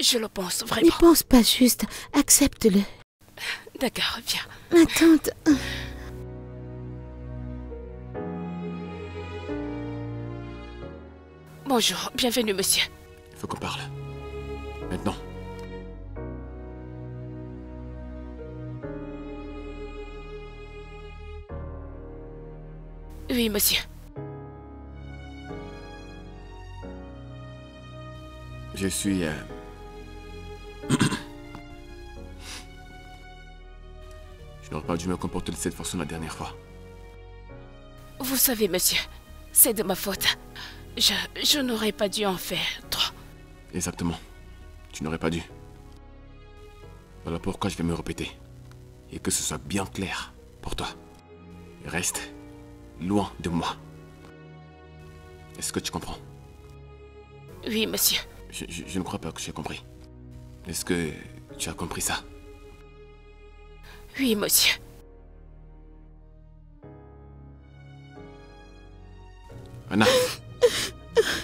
Je le pense N'y vraiment. pense pas juste, accepte-le. D'accord, viens. Ma tante... Bonjour, bienvenue monsieur. Il faut qu'on parle. Maintenant. Oui, monsieur. Je suis... Je n'aurais pas dû me comporter de cette façon la dernière fois. Vous savez, monsieur, c'est de ma faute. Je n'aurais pas dû en faire trop. Exactement. Tu n'aurais pas dû. Voilà pourquoi je vais me répéter. Et que ce soit bien clair pour toi. Reste loin de moi. Est-ce que tu comprends? Oui, monsieur. Je ne crois pas que j'ai compris. Est-ce que tu as compris ça? Oui, monsieur. Anna.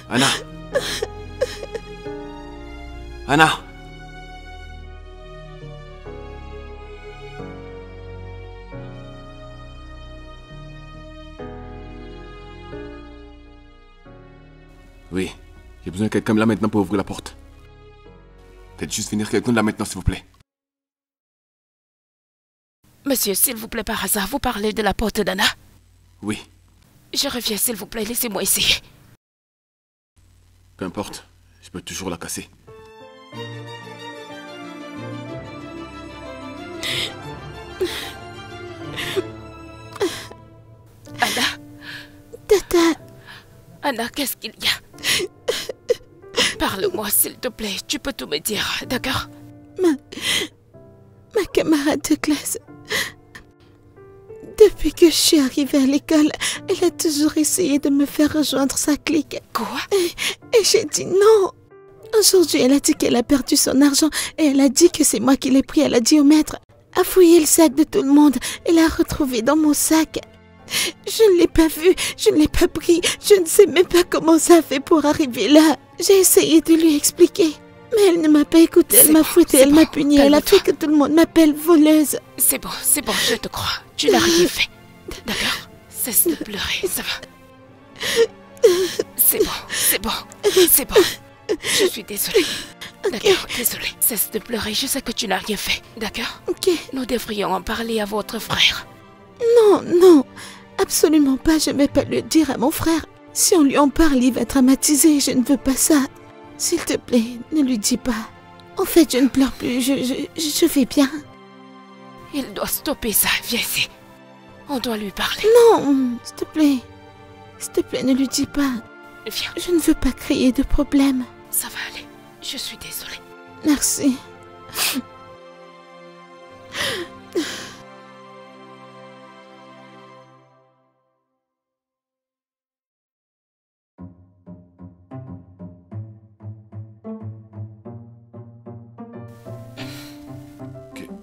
Anna. Anna. Oui, j'ai besoin de quelqu'un là maintenant pour ouvrir la porte. Faites juste venir quelqu'un là maintenant, s'il vous plaît. Monsieur, s'il vous plaît, par hasard, vous parlez de la porte d'Anna? Oui, Je reviens, s'il vous plaît, laissez-moi essayer. peu importe, je peux toujours la casser. Anna, Tata, Anna, qu'est-ce qu'il y a? Parle-moi, s'il te plaît, tu peux tout me dire, d'accord? ma camarade de classe. Depuis que je suis arrivée à l'école, elle a toujours essayé de me faire rejoindre sa clique. Quoi? Et j'ai dit non. Aujourd'hui, elle a dit qu'elle a perdu son argent et elle a dit que c'est moi qui l'ai pris. Elle a dit au maître, a fouillé le sac de tout le monde et l'a retrouvé dans mon sac. Je ne l'ai pas vu, je ne l'ai pas pris, je ne sais même pas comment ça a fait pour arriver là. J'ai essayé de lui expliquer, mais elle ne m'a pas écoutée, elle m'a fouettée, elle m'a punie, elle a fait que tout le monde m'appelle voleuse. C'est bon, je te crois. Tu n'as rien fait. D'accord? Cesse de pleurer, ça va. C'est bon. Je suis désolée. D'accord, désolée. Cesse de pleurer, je sais que tu n'as rien fait. D'accord? Ok. Nous devrions en parler à votre frère. Non, absolument pas, je ne vais pas le dire à mon frère. Si on lui en parle, il va traumatiser, je ne veux pas ça. S'il te plaît, ne lui dis pas. En fait, je ne pleure plus, je vais bien. Il doit stopper ça, viens ici. On doit lui parler. Non, s'il te plaît, ne lui dis pas. Viens, Je ne veux pas créer de problème. ça va aller. Je suis désolée. Merci.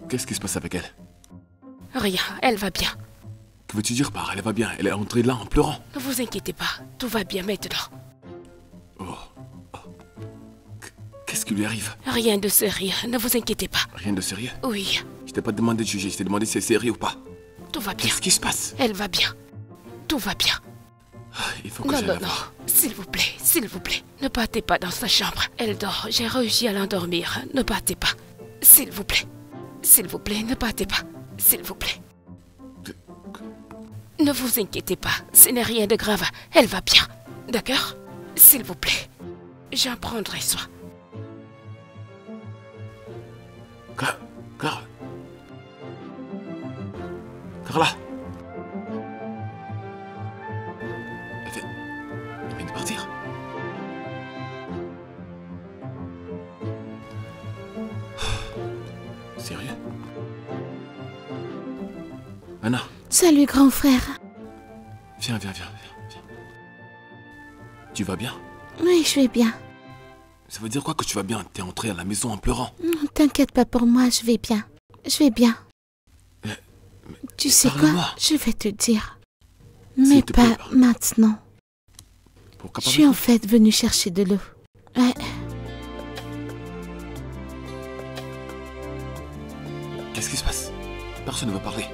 Qu'est-ce qui se passe avec elle? Rien, elle va bien. Que veux-tu dire par elle va bien? Elle est entrée là en pleurant. Ne vous inquiétez pas, tout va bien maintenant. Qu'est-ce qui lui arrive? Rien de sérieux, ne vous inquiétez pas. Rien de sérieux? Oui, Je t'ai pas demandé de juger, je t'ai demandé si c'est sérieux ou pas. tout va bien. Qu'est-ce qui se passe? Elle va bien. Tout va bien. Il faut que Non, j'aille non, la non. voir. S'il vous plaît. Ne partez pas dans sa chambre. Elle dort. J'ai réussi à l'endormir. Ne partez pas. S'il vous plaît. S'il vous plaît, ne partez pas. S'il vous plaît. Ne vous inquiétez pas. Ce n'est rien de grave. Elle va bien. D'accord? S'il vous plaît. J'en prendrai soin. Carla. Elle vient de partir. Sérieux? Anna, Salut, grand frère. viens. Tu vas bien? Oui, je vais bien. Ça veut dire quoi que tu vas bien? T'es entré à la maison en pleurant. Non, t'inquiète pas pour moi, je vais bien. Je vais bien. Tu sais quoi? parle-moi. Je vais te dire. S'il Mais te plaît, pas parle. maintenant. Pourquoi Je pas suis en fait venue chercher de l'eau. Ouais. Qu'est-ce qui se passe? Personne ne veut parler.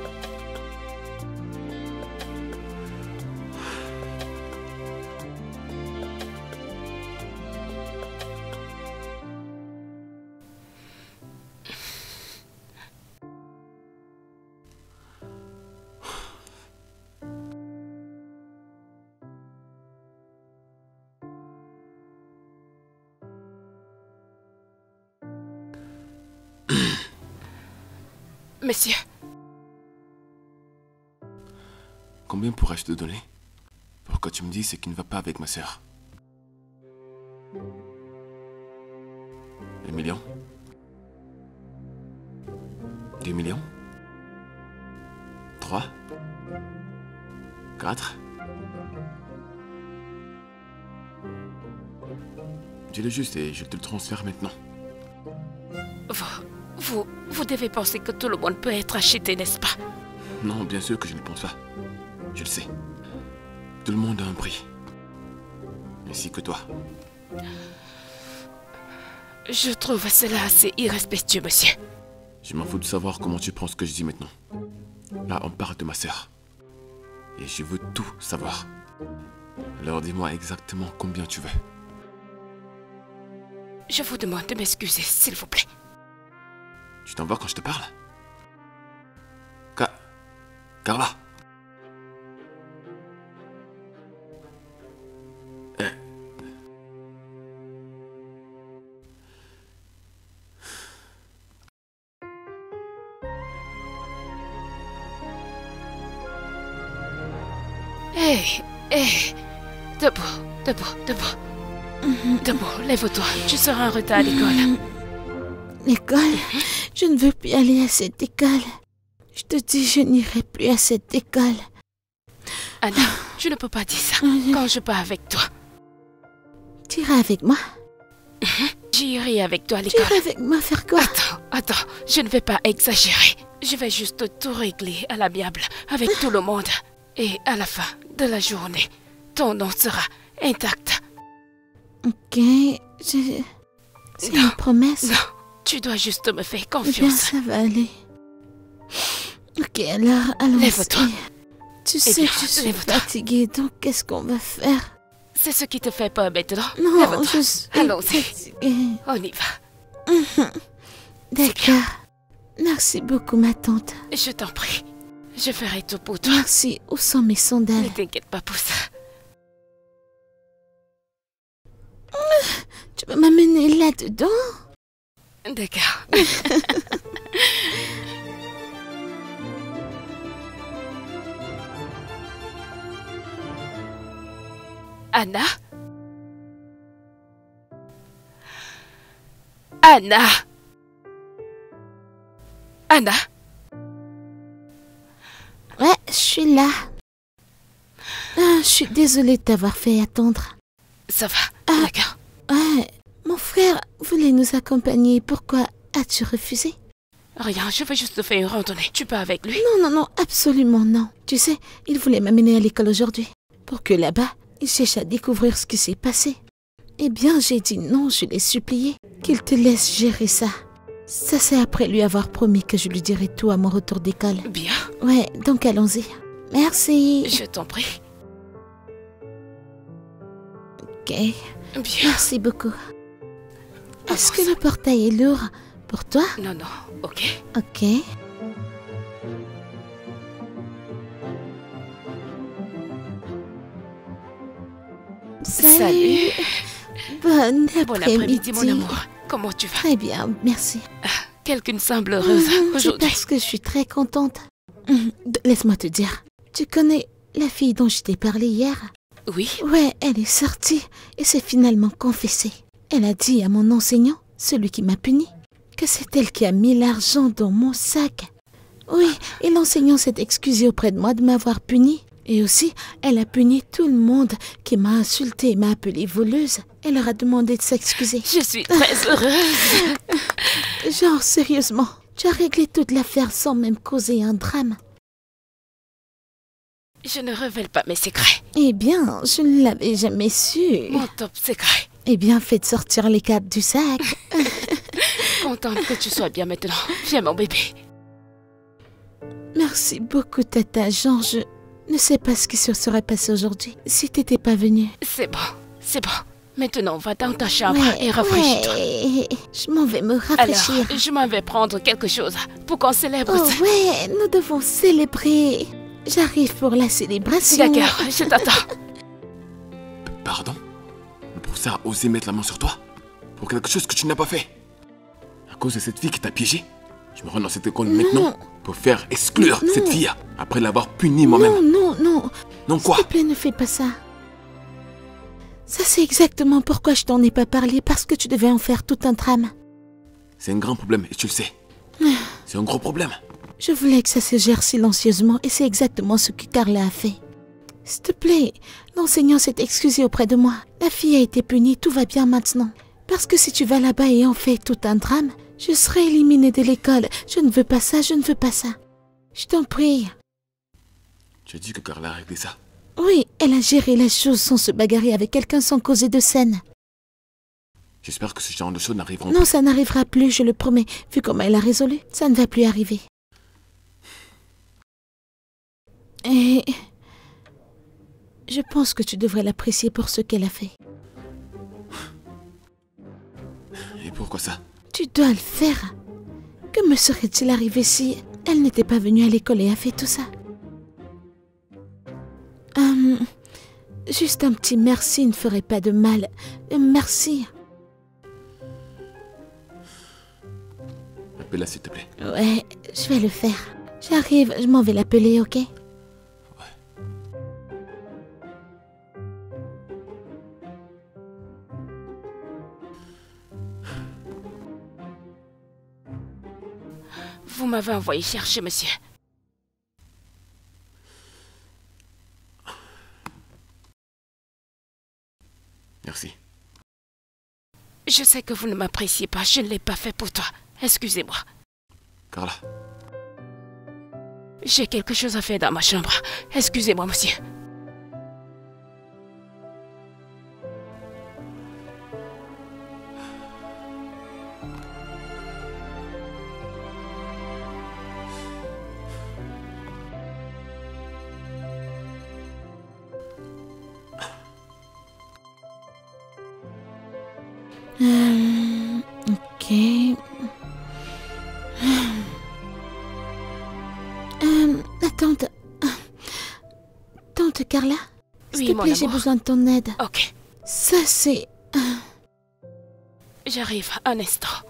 Monsieur, Combien pourrais-je te donner pour que tu me dises ce qui ne va pas avec ma sœur? 1 million? 2 millions? 3? 4? Dis-le juste et je te le transfère maintenant. vous devez penser que tout le monde peut être acheté, n'est-ce pas? Non, bien sûr que je ne pense pas. Je le sais. Tout le monde a un prix. ainsi que toi. Je trouve cela assez irrespectueux, monsieur. Je m'en fous de savoir comment tu prends ce que je dis maintenant. Là, on parle de ma sœur. Et je veux tout savoir. Alors dis-moi exactement combien tu veux. Je vous demande de m'excuser, s'il vous plaît. Tu t'en vas quand je te parle? Carla. Hé, debout, debout, debout. Debout, lève-toi, tu seras en retard à l'école. L'école? Je ne veux plus aller à cette école. Je te dis, je n'irai plus à cette école. Anna, tu ne peux pas dire ça quand je pars avec toi. Tu iras avec moi? J'irai avec toi à Tu l'école. iras avec moi faire quoi? Attends, je ne vais pas exagérer. Je vais juste tout régler à l'amiable avec tout le monde. Et à la fin de la journée, ton nom sera intact. Ok, c'est une promesse? Non, tu dois juste me faire Eh bien, confiance. ça va aller. Ok, alors, allons-y. Lève-toi. Tu sais bien, que je suis lève-toi. fatiguée, donc qu'est-ce qu'on va faire? C'est ce qui te fait peur maintenant. Non, Lève-toi. je suis Allons-y. fatiguée. On y va. D'accord. Merci beaucoup, ma tante. Je t'en prie. Je ferai tout pour toi. Merci. Où sont mes sandales? Ne t'inquiète pas pour ça. Tu vas m'amener là-dedans? D'accord. Anna? Anna? Anna? Ouais, je suis là. Ah, je suis désolée de t'avoir fait attendre. Ça va, Ah. d'accord. Ouais, mon frère voulait nous accompagner. Pourquoi as-tu refusé? Rien, je vais juste faire une randonnée. Tu pars avec lui? Non, non, non, absolument non. Tu sais, il voulait m'amener à l'école aujourd'hui. Pour que là-bas, il cherche à découvrir ce qui s'est passé. Eh bien, j'ai dit non, je l'ai supplié. Qu'il te laisse gérer ça. Ça, c'est après lui avoir promis que je lui dirai tout à mon retour d'école. Bien, Ouais, donc allons-y. Merci. je t'en prie. Ok, Bien. merci beaucoup. Est-ce que Avance. le portail est lourd pour toi? Non, non, ok. Ok. Salut. Bon Bon après-midi. après-midi, mon amour. Comment tu vas? Très bien, merci. Quelqu'une semble heureuse C'est aujourd'hui. parce que je suis très contente. Laisse-moi te dire. Tu connais la fille dont je t'ai parlé hier? Oui, Ouais, elle est sortie et s'est finalement confessée. Elle a dit à mon enseignant, celui qui m'a puni, que c'est elle qui a mis l'argent dans mon sac. Oui, et l'enseignant s'est excusé auprès de moi de m'avoir puni. Et aussi, elle a puni tout le monde qui m'a insultée et m'a appelée voleuse. Elle leur a demandé de s'excuser. je suis très heureuse. Genre, sérieusement, tu as réglé toute l'affaire sans même causer un drame. Je ne révèle pas mes secrets. Eh bien, je ne l'avais jamais su. Mon top secret. Eh bien, faites sortir les cartes du sac. Contente que tu sois bien maintenant. Viens, mon bébé. Merci beaucoup, Tata. Genre, je ne sais pas ce qui se serait passé aujourd'hui si t'étais pas venue. C'est bon, c'est bon. Maintenant, va dans ta chambre et rafraîchis-toi. ouais. Je m'en vais me Alors, rafraîchir. je m'en vais prendre quelque chose pour qu'on célèbre Oh ça. ouais, nous devons célébrer. J'arrive pour la célébration. D'accord, je t'attends. Pardon? Le professeur a osé mettre la main sur toi? Pour quelque chose que tu n'as pas fait? À cause de cette fille qui t'a piégé? Je me rends dans cette école maintenant pour faire exclure Non. cette fille après l'avoir punie moi-même. Non, non, non. Non quoi? S'il te plaît, ne fais pas ça. Ça, c'est exactement pourquoi je t'en ai pas parlé, parce que tu devais en faire tout un drame. C'est un grand problème et tu le sais. C'est un gros problème. Je voulais que ça se gère silencieusement et c'est exactement ce que Carla a fait. S'il te plaît, l'enseignant s'est excusé auprès de moi. La fille a été punie, tout va bien maintenant. Parce que si tu vas là-bas et en fais tout un drame, je serai éliminée de l'école. Je ne veux pas ça, je ne veux pas ça. Je t'en prie. Tu as dit que Carla a réglé ça. Oui, elle a géré la chose sans se bagarrer avec quelqu'un, sans causer de scène. J'espère que ce genre de choses n'arriveront Non, plus. ça n'arrivera plus, je le promets. Vu comment elle a résolu, ça ne va plus arriver. Et je pense que tu devrais l'apprécier pour ce qu'elle a fait. Et pourquoi ça? Tu dois le faire. Que me serait-il arrivé si elle n'était pas venue à l'école et a fait tout ça? Juste un petit merci ne ferait pas de mal. Merci. Appelle-la s'il te plaît. Ouais, je vais le faire. J'arrive, je m'en vais l'appeler, ok? Vous m'avez envoyé chercher, monsieur. Merci. Je sais que vous ne m'appréciez pas. Je ne l'ai pas fait pour toi. Excusez-moi. Carla, J'ai quelque chose à faire dans ma chambre. Excusez-moi, monsieur. Ok. Tante. Tante Carla? S'il Oui, te mon plaît, j'ai amour. besoin de ton aide. Ok. Ça, c'est... J'arrive un instant.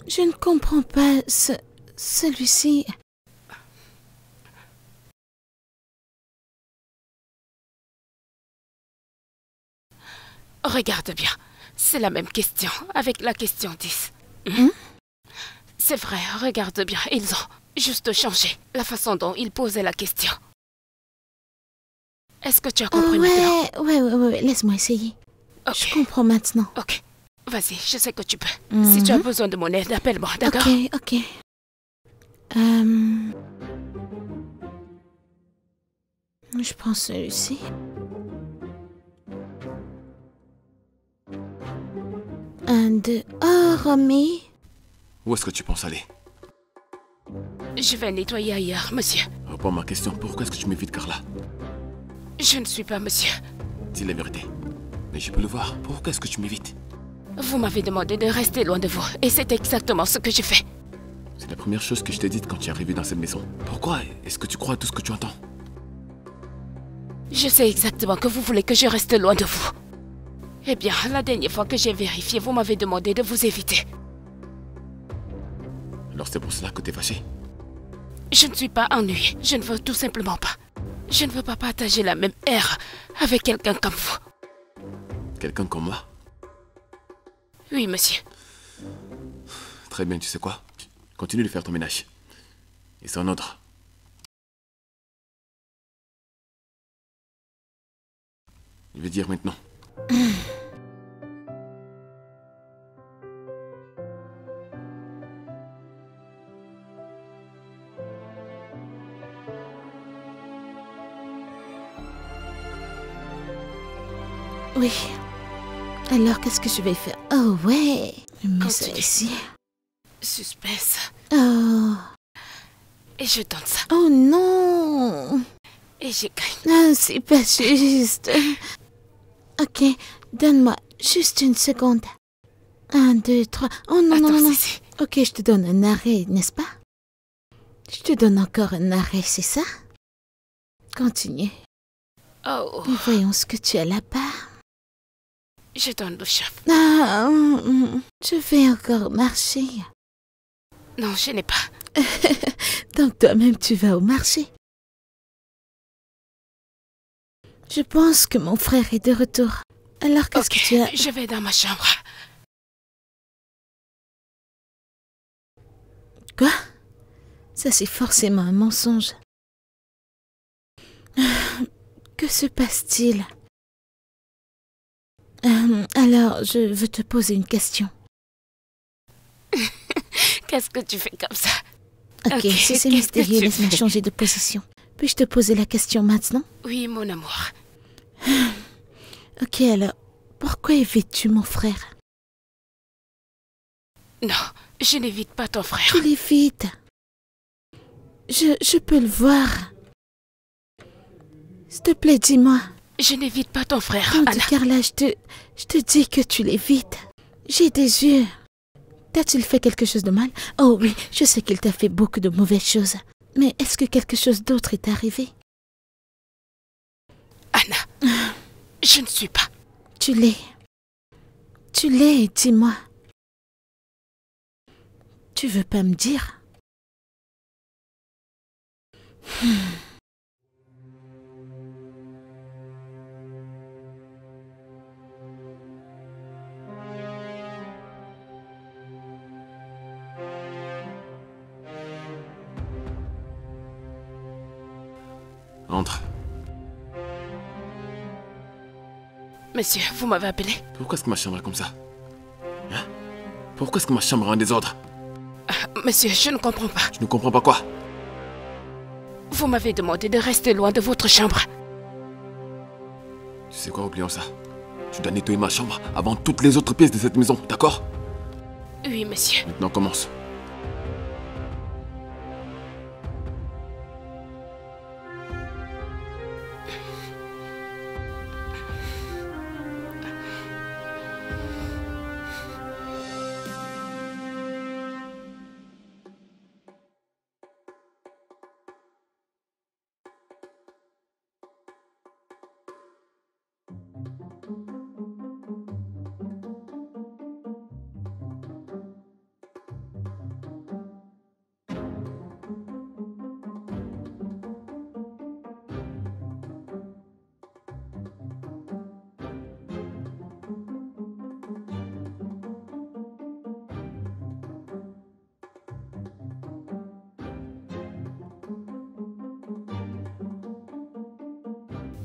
Je ne comprends pas celui-ci. Regarde bien. C'est la même question avec la question 10. C'est vrai, regarde bien. Ils ont juste changé la façon dont ils posaient la question. Est-ce que tu as compris maintenant? Ouais, laisse-moi essayer. Ok. Je comprends maintenant. Ok. Vas-y, je sais que tu peux. Si tu as besoin de mon aide, appelle-moi, d'accord? Ok. Je prends celui-ci. Un, deux... Oh, Romy. où est-ce que tu penses aller? Je vais nettoyer ailleurs, monsieur. Réponds à ma question. Pourquoi est-ce que tu m'évites, Carla? Je ne suis pas monsieur. Dis la vérité. Mais je peux le voir. Pourquoi est-ce que tu m'évites? Vous m'avez demandé de rester loin de vous. Et c'est exactement ce que j'ai fait. C'est la première chose que je t'ai dite quand tu es arrivé dans cette maison. Pourquoi est-ce que tu crois à tout ce que tu entends? Je sais exactement que vous voulez que je reste loin de vous. Eh bien, la dernière fois que j'ai vérifié, vous m'avez demandé de vous éviter. Alors c'est pour cela que t'es fâché? Je ne suis pas ennuyée. Je ne veux tout simplement pas. Je ne veux pas partager la même ère avec quelqu'un comme vous. Quelqu'un comme moi? Oui, monsieur. Très bien, tu sais quoi? Continue de faire ton ménage. Et c'est en ordre. Je vais dire maintenant. Oui. Alors, qu'est-ce que je vais faire? Oh, ouais. Je mets ça Continue. ici. Suspense. Oh. Et je donne ça. Oh non. Et je gagne. Ah, c'est pas juste. Ok, donne-moi juste une seconde. 1, 2, 3. Oh non, non, Attends, non. Cici. Ok, je te donne un arrêt, n'est-ce pas? Je te donne encore un arrêt, c'est ça? Continue. Oh, Et voyons ce que tu as là-bas. je donne le chef. Ah, je vais encore marcher. Non, je n'ai pas. Donc toi-même, tu vas au marché. Je pense que mon frère est de retour. Alors, qu'est-ce Ok, que tu as? je vais dans ma chambre. Quoi? Ça, c'est forcément un mensonge. Que se passe-t-il? Alors, je veux te poser une question. Qu'est-ce que tu fais comme ça? Ok, Ok, si c'est qu'est-ce que mystérieux, tu laisse-moi fais? changer de position. Puis-je te poser la question maintenant? Oui, mon amour. Ok, alors, pourquoi évites-tu mon frère? Non, je n'évite pas ton frère. Tu l'évites. Je peux le voir. S'il te plaît, dis-moi. Je n'évite pas ton frère, Tante Anna. Carla, je te dis que tu l'évites. J'ai des yeux. T'a-t-il fait quelque chose de mal? Oh oui, je sais qu'il t'a fait beaucoup de mauvaises choses. Mais est-ce que quelque chose d'autre est arrivé? Anna, je ne suis pas. Tu l'es. Tu l'es, dis-moi. Tu veux pas me dire? Entre. Monsieur, vous m'avez appelé? Pourquoi est-ce que ma chambre est comme ça? Hein? Pourquoi est-ce que ma chambre est en désordre? Monsieur, je ne comprends pas. Je ne comprends pas quoi. Vous m'avez demandé de rester loin de votre chambre. Tu sais quoi, oublions ça. Tu dois nettoyer ma chambre avant toutes les autres pièces de cette maison, d'accord? Oui, monsieur. Maintenant, commence.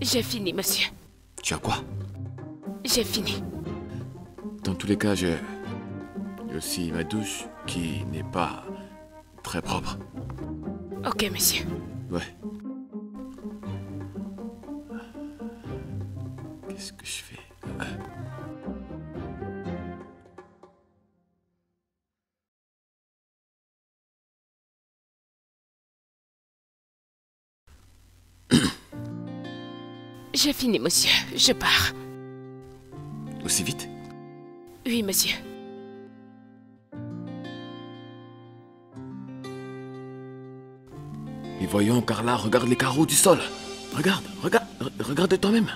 J'ai fini, monsieur. Tu as quoi? J'ai fini. Dans tous les cas, j'ai aussi ma douche qui n'est pas très propre. Ok, monsieur. Ouais. Qu'est-ce que je fais? J'ai fini, monsieur. Je pars. Aussi vite? Oui, monsieur. Et voyons, Carla, regarde les carreaux du sol. Regarde toi-même.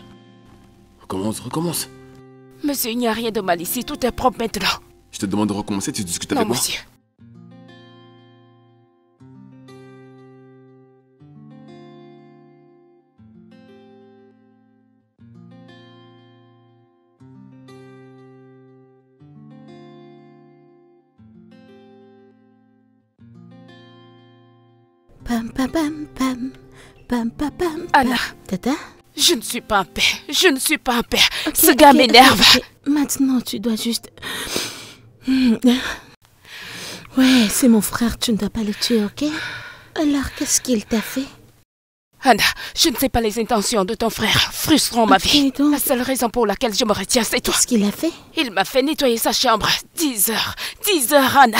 Recommence. Monsieur, il n'y a rien de mal ici. Tout est propre maintenant. Je te demande de recommencer, tu discutes Non, avec moi. monsieur. Pam pam pam pam. Pam pam pam. Anna, Tata? je ne suis pas en paix. Je ne suis pas en paix. Ok, Ce gars ok, m'énerve. ok. Maintenant, tu dois juste... Ouais, c'est mon frère, tu ne dois pas le tuer, ok? Alors, qu'est-ce qu'il t'a fait? Anna, je ne sais pas les intentions de ton frère. Frustrant ma Ok, vie. donc- La seule raison pour laquelle je me retiens, c'est toi. Qu'est-ce qu'il a fait? Il m'a fait nettoyer sa chambre. 10 heures. 10 heures, Anna.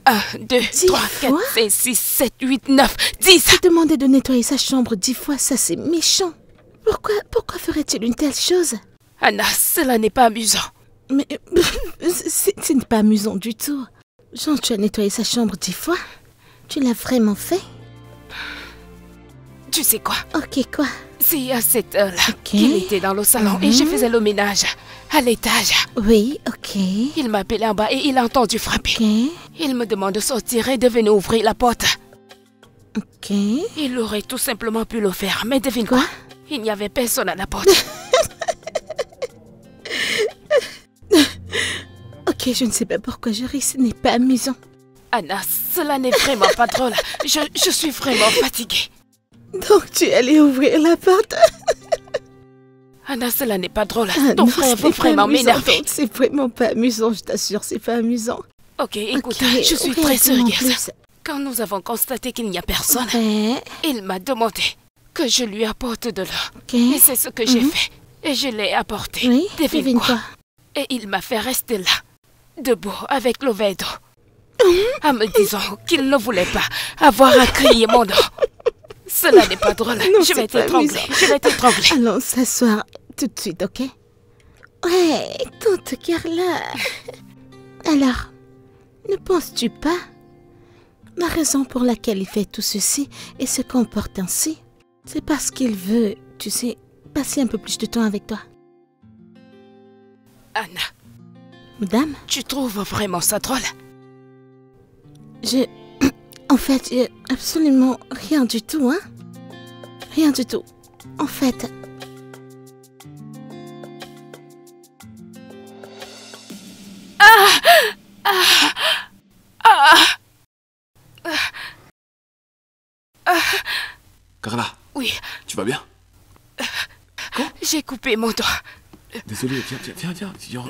1, 2, 10 3, 4, fois 5, 6, 7, 8, 9, 10. Te demander de nettoyer sa chambre 10 fois, ça c'est méchant. Pourquoi ferait-il une telle chose? Anna, cela n'est pas amusant. Mais ce n'est pas amusant du tout. Genre, tu as nettoyé sa chambre 10 fois? Tu l'as vraiment fait? Tu sais quoi? Ok, quoi? C'est à cette heure-là Ok. qu'il était dans le salon et je faisais le ménage à l'étage. Oui, ok. Il m'a appelé en bas et il a entendu frapper. Ok, Il me demande de sortir et de venir ouvrir la porte. ok. Il aurait tout simplement pu le faire, mais devine Quoi? quoi? Il n'y avait personne à la porte. Ok, je ne sais pas pourquoi je ris, ce n'est pas amusant. Anna, cela n'est vraiment pas drôle. Je suis vraiment fatiguée. Donc tu es allé ouvrir la porte? Anna, cela n'est pas drôle. Ah, Ton non, frère c'est va pas vraiment amusant, m'énerver. donc c'est vraiment pas amusant, je t'assure, c'est pas amusant. Ok, écoute, Ok, je suis ouais, très dis-moi sérieuse. plus. Quand nous avons constaté qu'il n'y a personne, Ouais. il m'a demandé que je lui apporte de l'eau. Ok. Et c'est ce que j'ai fait. Et je l'ai apporté. Oui, Devine quoi? quoi? Et il m'a fait rester là, debout, avec l'eau en me disant qu'il ne voulait pas avoir à crier mon nom. Cela n'est pas drôle. Non, Je vais c'est pas t'étrangler. amusant. Je vais t'étrangler. Allons s'asseoir tout de suite, ok? Ouais, tante Carla. Alors, ne penses-tu pas? La raison pour laquelle il fait tout ceci et se comporte ainsi, c'est parce qu'il veut, tu sais, passer un peu plus de temps avec toi. Anna, Madame, tu trouves vraiment ça drôle? En fait, absolument rien du tout, hein? Rien du tout. En fait... Carla, Oui, tu vas bien? j'ai coupé mon doigt. Désolé, viens.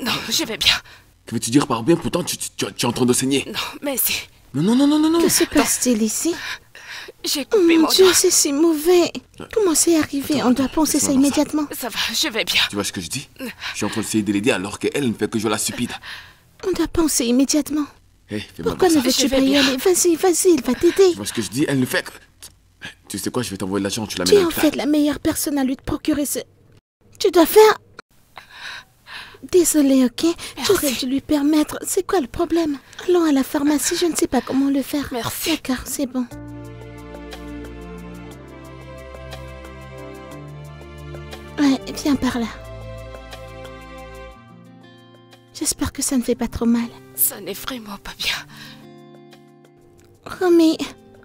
Non, je vais bien. Que veux-tu dire par bien? Pourtant, tu es en train de saigner. Non, merci. Non. Que se passe-t-il ici? J'ai Oh coupé mon mon Dieu, doigt. c'est si mauvais. Comment c'est arrivé? Attends, On doit penser ça laisse-moi voir ça. immédiatement. Ça va, je vais bien. Tu vois ce que je dis? Je suis en train d'essayer de l'aider alors qu'elle ne fait que jouer la stupide. On doit penser immédiatement. Hé, fais-moi Pourquoi voir ne ça. veux-tu Je vais pas y bien. aller? Vas-y, il va t'aider. Tu vois ce que je dis? Elle ne fait que... Tu sais quoi, je vais t'envoyer de l'argent, tu Tu es l'amènes à en l'hôpital. fait la meilleure personne à lui te procurer ce... Tu dois faire... Désolée, ok? J'aurais dû lui permettre... C'est quoi le problème? Allons à la pharmacie, je ne sais pas comment le faire. Merci. D'accord, c'est bon. Ouais, viens par là. J'espère que ça ne fait pas trop mal. Ça n'est vraiment pas bien. Romy,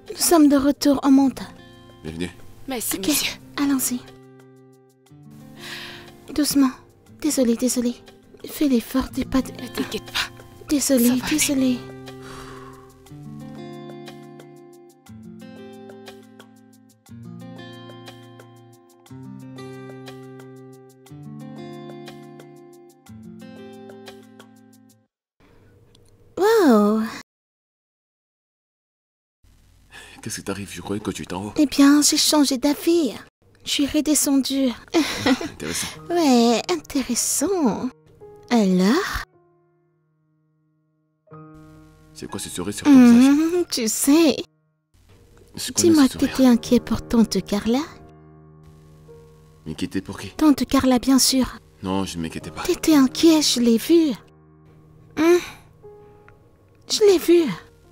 nous sommes de retour en montant. Bienvenue. Merci, Ok, monsieur. allons-y. Doucement. Désolée. Fais l'effort de pas... Ne t'inquiète pas. Désolée. Ça va aller. Wow. Qu'est-ce qui t'arrive? Je croyais que tu étais en haut. Eh bien, j'ai changé d'avis. Je suis redescendue. Intéressant. Ouais, intéressant. Alors? C'est quoi ce sourire sur ton visage? Tu sais, Je connais dis-moi ce que sourire. t'étais inquiet pour tante Carla. M'inquiéter pour qui? Tante Carla, bien sûr. Non, je ne m'inquiétais pas. T'étais inquiet, je l'ai vu. Je l'ai vu.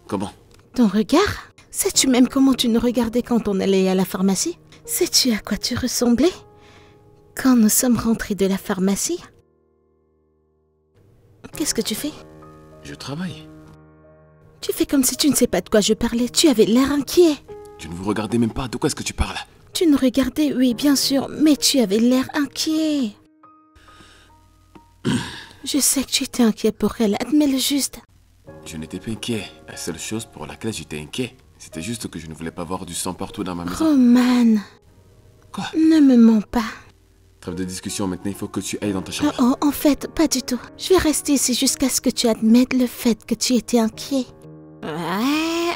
Comment? Ton regard? Sais-tu même comment tu nous regardais quand on allait à la pharmacie? Sais-tu à quoi tu ressemblais? Quand nous sommes rentrés de la pharmacie? Qu'est-ce que tu fais? Je travaille. Tu fais comme si tu ne sais pas de quoi je parlais. Tu avais l'air inquiet. Tu ne vous regardez même pas. De quoi est-ce que tu parles? Tu nous regardais, oui, bien sûr, mais tu avais l'air inquiet. Je sais que tu étais inquiet pour elle, admets-le juste. Je n'étais pas inquiet. La seule chose pour laquelle j'étais inquiet, c'était juste que je ne voulais pas voir du sang partout dans ma maison. Roman, Quoi? ne me mens pas. Trêve de discussion maintenant, il faut que tu ailles dans ta chambre. Oh, en fait, pas du tout. Je vais rester ici jusqu'à ce que tu admettes le fait que tu étais inquiet. Ouais,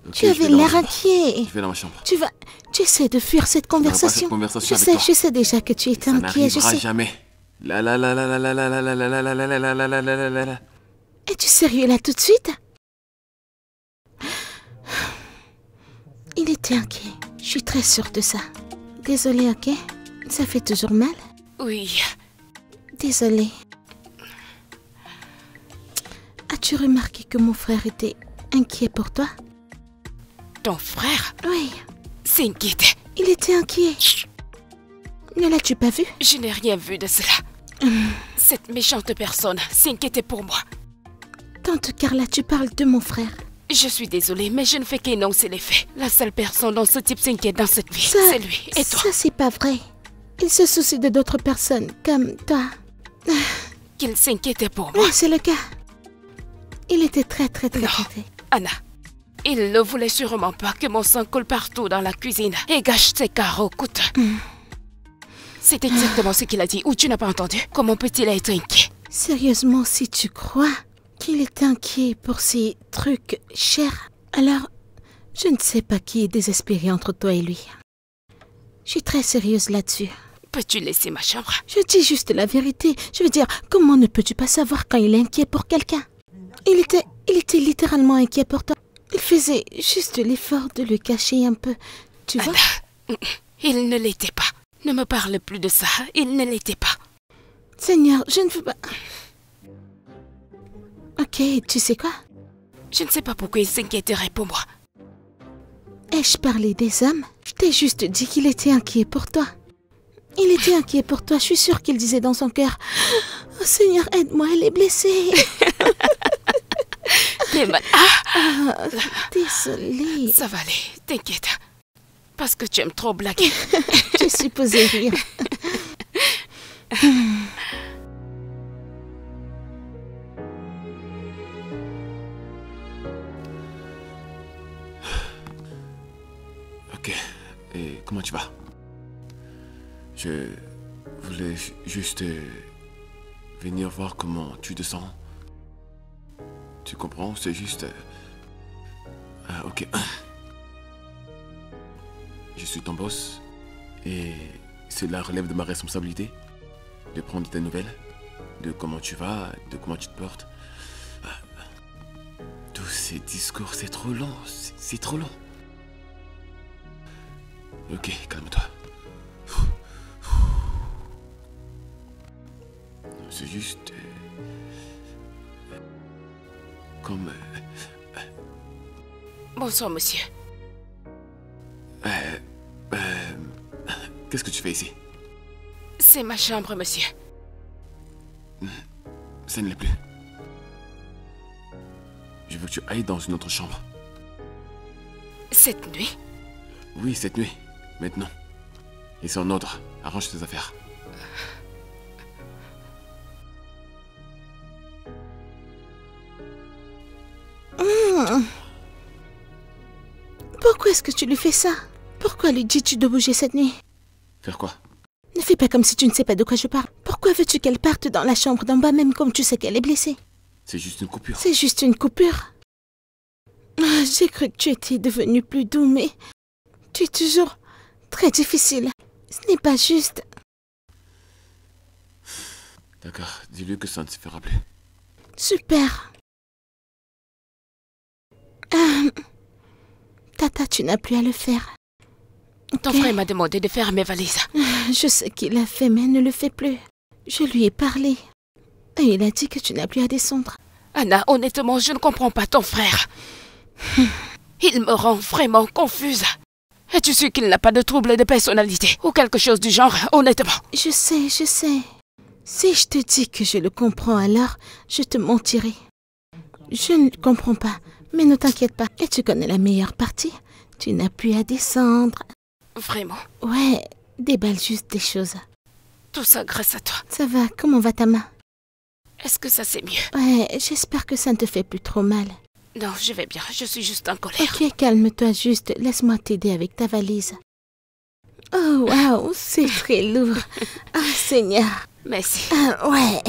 Ok, tu je avais vais dans ma l'air chambre. inquiet. Je vais dans ma chambre. Tu essaies de fuir cette pas conversation. cette conversation Je avec sais, toi. je sais déjà que tu étais Ça inquiet, je n'arrivera sais. jamais. La la la la la la la la la la la la la la la la la la la la. Es-tu sérieux là tout de suite? Il était inquiet. Je suis très sûre de ça. Désolée, ok? Ça fait toujours mal? Oui. Désolée. As-tu remarqué que mon frère était inquiet pour toi? Ton frère Oui, s'inquiétait. il était inquiet. Ne l'as-tu pas vu? Je n'ai rien vu de cela. Cette méchante personne s'inquiétait pour moi. Tante Carla, tu parles de mon frère. Je suis désolée, mais je ne fais qu'énoncer les faits. La seule personne dont ce type s'inquiète dans cette vie, Ça, c'est lui. Et toi? Ça, c'est pas vrai. Il se soucie de d'autres personnes, comme toi. Qu'il s'inquiétait pour moi. Oui, c'est le cas. Il était très Non. inquiet. Anna, il ne voulait sûrement pas que mon sang coule partout dans la cuisine et gâche ses carreaux coûteux. C'est exactement ce qu'il a dit. Ou tu n'as pas entendu? Comment peut-il être inquiet? Sérieusement, si tu crois qu'il est inquiet pour ces trucs chers, alors Je ne sais pas qui est désespéré entre toi et lui. Je suis très sérieuse là-dessus. Peux-tu laisser ma chambre? Je dis juste la vérité. Je veux dire, comment ne peux-tu pas savoir quand il est inquiet pour quelqu'un? Il était littéralement inquiet pour toi. Il faisait juste l'effort de le cacher un peu. Tu vois? Anna, il ne l'était pas. Ne me parle plus de ça. Il ne l'était pas. Seigneur, je ne veux pas... Ok, tu sais quoi? Je ne sais pas pourquoi il s'inquiéterait pour moi. Ai-je parlé des hommes? Je t'ai juste dit qu'il était inquiet pour toi. Il était inquiet pour toi. Je suis sûre qu'il disait dans son cœur, oh Seigneur, aide-moi, elle est blessée. T'es mal... Désolée. Ça va aller, t'inquiète. Parce que tu aimes trop blaguer. Je suis supposée rire. Ok. Et comment tu vas? Je voulais juste venir voir comment tu te sens. Tu comprends? C'est juste... ok. Je suis ton boss. Et cela relève de ma responsabilité. De prendre tes nouvelles. De comment tu vas, de comment tu te portes. Tous ces discours, c'est trop long. C'est trop long. Ok, calme-toi. C'est juste... comme... Bonsoir, monsieur. Qu'est-ce que tu fais ici? C'est ma chambre, monsieur. Ça ne l'est plus. Je veux que tu ailles dans une autre chambre. Cette nuit? Oui, cette nuit. Maintenant. Et c'est en ordre. Arrange tes affaires. Pourquoi est-ce que tu lui fais ça? Pourquoi lui dis-tu de bouger cette nuit? Faire quoi? Ne fais pas comme si tu ne sais pas de quoi je parle. Pourquoi veux-tu qu'elle parte dans la chambre d'en bas même comme tu sais qu'elle est blessée? C'est juste une coupure. C'est juste une coupure. J'ai cru que tu étais devenu plus doux, mais tu es toujours très difficile. Ce n'est pas juste. D'accord, dis-lui que ça ne se fera plus. Super. Tata, tu n'as plus à le faire. Ton frère m'a demandé de faire mes valises. Je sais qu'il l'a fait, mais ne le fais plus. Je lui ai parlé. Et il a dit que tu n'as plus à descendre. Anna, honnêtement, je ne comprends pas ton frère. Il me rend vraiment confuse. Es-tu sûre qu'il n'a pas de trouble de personnalité ou quelque chose du genre, honnêtement? Je sais. Si je te dis que je le comprends, alors je te mentirai. Je ne comprends pas, mais ne t'inquiète pas. Et tu connais la meilleure partie? Tu n'as plus à descendre. Vraiment? Ouais, déballe juste des choses. Tout ça grâce à toi. Ça va, comment va ta main? Est-ce que ça c'est mieux? Ouais, j'espère que ça ne te fait plus trop mal. Non, je vais bien. Je suis juste en colère. Ok, calme-toi juste. Laisse-moi t'aider avec ta valise. Oh, waouh, c'est très lourd. Ah, Seigneur. Merci. Ah, ouais.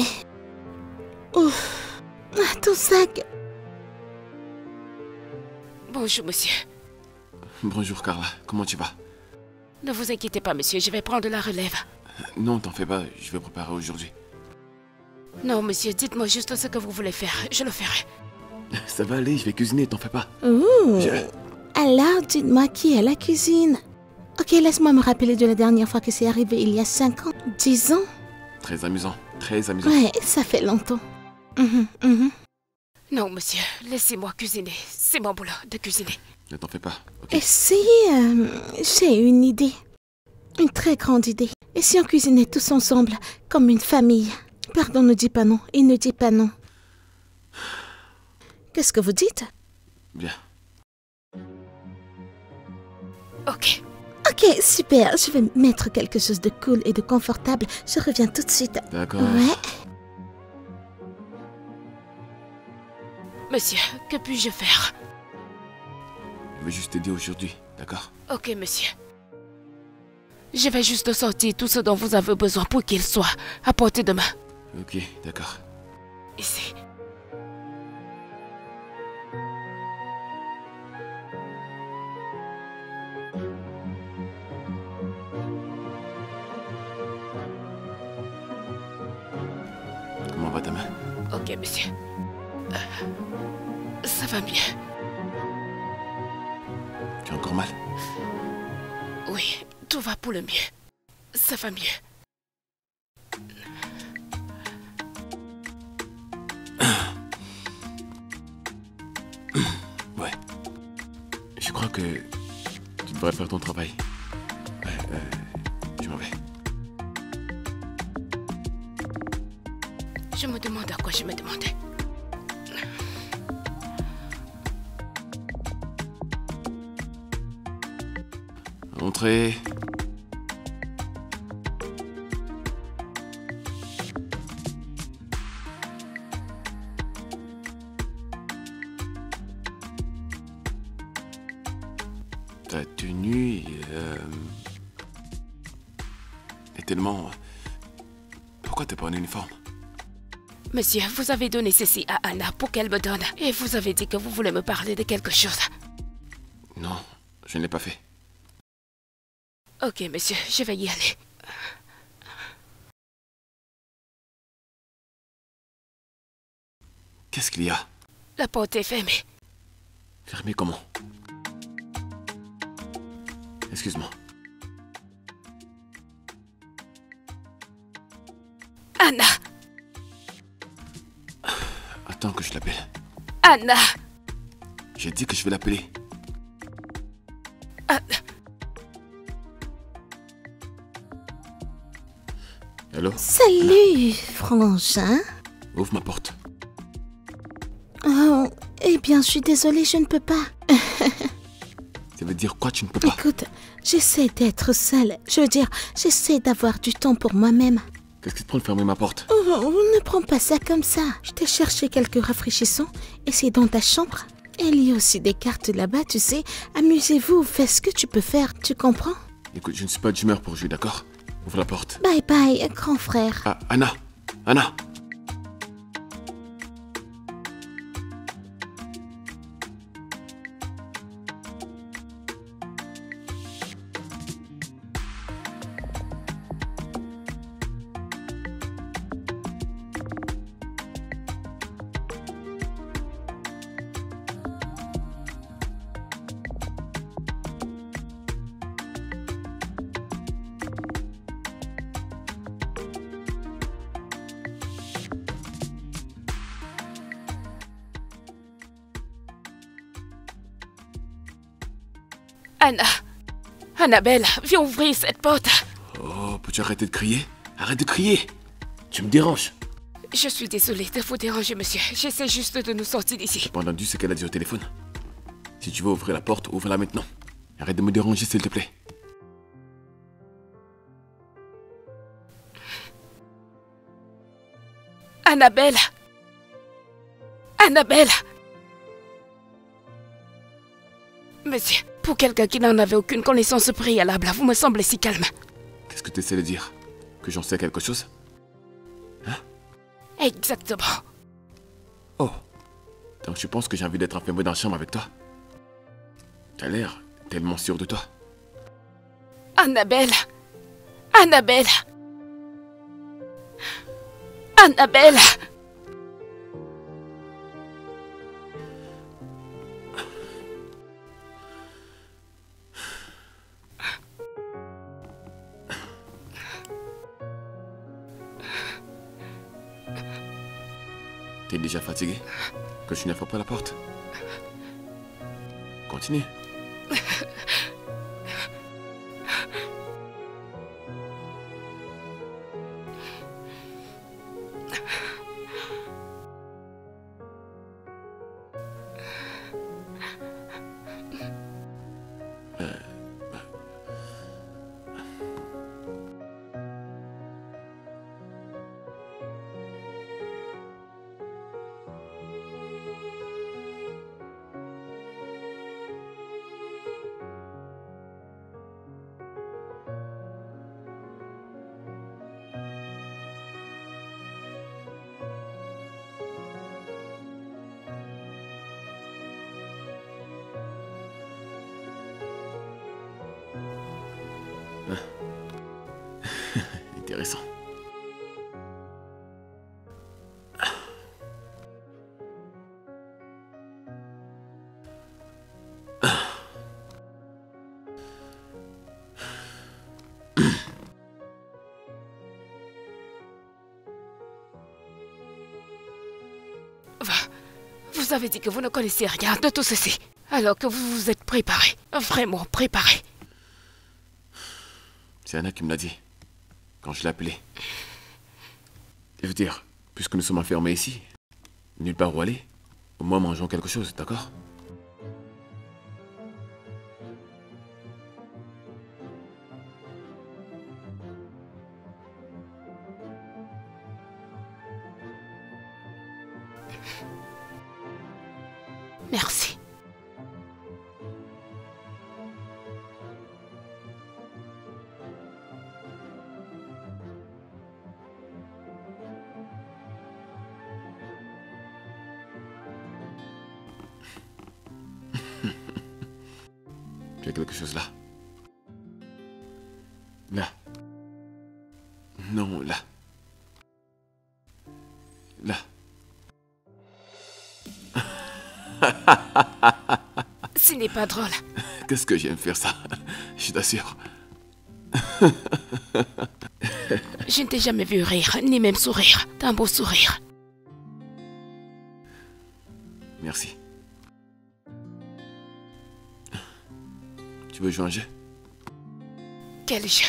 Ouf. Ah, ton sac. Bonjour, monsieur. Bonjour Carla, comment tu vas? Ne vous inquiétez pas, monsieur. Je vais prendre la relève. Non, t'en fais pas, je vais préparer aujourd'hui. Non, monsieur, dites-moi juste ce que vous voulez faire. Je le ferai. Ça va aller, je vais cuisiner, t'en fais pas. Ouh. Alors, dites-moi qui est à la cuisine. Ok, laisse-moi me rappeler de la dernière fois que c'est arrivé il y a 5 ans. 10 ans? Très amusant, très amusant. Ouais, ça fait longtemps. Non, monsieur. Laissez-moi cuisiner. C'est mon boulot de cuisiner. Ne t'en fais pas, ok? Et si... j'ai une idée. Une très grande idée. Et si on cuisinait tous ensemble, comme une famille? Pardon, ne dis pas non. Il ne dit pas non. Qu'est-ce que vous dites? Bien. Ok. Ok, super. Je vais mettre quelque chose de cool et de confortable. Je reviens tout de suite. D'accord. Ouais. Monsieur, que puis-je faire? Je vais juste t'aider aujourd'hui, d'accord? Ok, monsieur. Je vais juste sortir tout ce dont vous avez besoin pour qu'il soit à portée de main. Ok, d'accord. Comment va ta main? Ok, monsieur. Ça va mieux. Tu as encore mal? Oui, tout va pour le mieux. Ça va mieux. Ouais. Je crois que tu devrais faire ton travail. Ouais, je m'en vais. Je me demande à quoi je me demandais. Entrez. Ta tenue est tellement... Pourquoi t'es pas en uniforme? Monsieur, vous avez donné ceci à Anna pour qu'elle me donne. Et vous avez dit que vous voulez me parler de quelque chose. Non, je ne l'ai pas fait. Ok, monsieur, je vais y aller. Qu'est-ce qu'il y a? La porte est fermée. Fermé comment? Excuse-moi. Anna! Attends que je l'appelle. Anna! J'ai dit que je vais l'appeler. Anna! Allô? Salut, frangin. Ouvre ma porte. Oh, eh bien, je suis désolée, je ne peux pas. Ça veut dire quoi, tu ne peux pas? Écoute, j'essaie d'être seule. Je veux dire, j'essaie d'avoir du temps pour moi-même. Qu'est-ce qui te prend de fermer ma porte? Oh, ne prends pas ça comme ça. Je t'ai cherché quelques rafraîchissants et c'est dans ta chambre. Il y a aussi des cartes là-bas, tu sais. Amusez-vous, fais ce que tu peux faire, tu comprends? Écoute, je ne suis pas d'humeur pour jouer, d'accord? Ouvre la porte. Bye bye, grand frère. Ah, Anna! Anna! Anna! Annabelle, viens ouvrir cette porte. Oh, peux-tu arrêter de crier? Arrête de crier! Tu me déranges. Je suis désolée de vous déranger, monsieur. J'essaie juste de nous sortir d'ici. J'ai pas entendu ce qu'elle a dit au téléphone. Si tu veux ouvrir la porte, ouvre-la maintenant. Arrête de me déranger, s'il te plaît. Annabelle! Annabelle! Monsieur, pour quelqu'un qui n'en avait aucune connaissance préalable, vous me semblez si calme. Qu'est-ce que tu essaies de dire? Que j'en sais quelque chose? Exactement. Oh. Donc tu penses que j'ai envie d'être enfermé dans la chambre avec toi? T'as l'air tellement sûr de toi. Annabelle! Annabelle! Annabelle! T'es déjà fatigué? Que tu ne fermes pas la porte. Continue. Intéressant. vous avez dit que vous ne connaissiez rien de tout ceci. Alors que vous vous êtes préparé. Vraiment préparé. C'est Anna qui me l'a dit. Quand je l'ai appelée. Je veux dire, puisque nous sommes enfermés ici, nulle part où aller, au moins mangeons quelque chose, d'accord? Merci. Tu as quelque chose là. Là. Non, là. Là. Ce n'est pas drôle. Qu'est-ce que j'aime faire ça? Je t'assure. Je ne t'ai jamais vu rire, ni même sourire. T'as un beau sourire. Merci. Tu veux jouer un jeu? Quel jeu?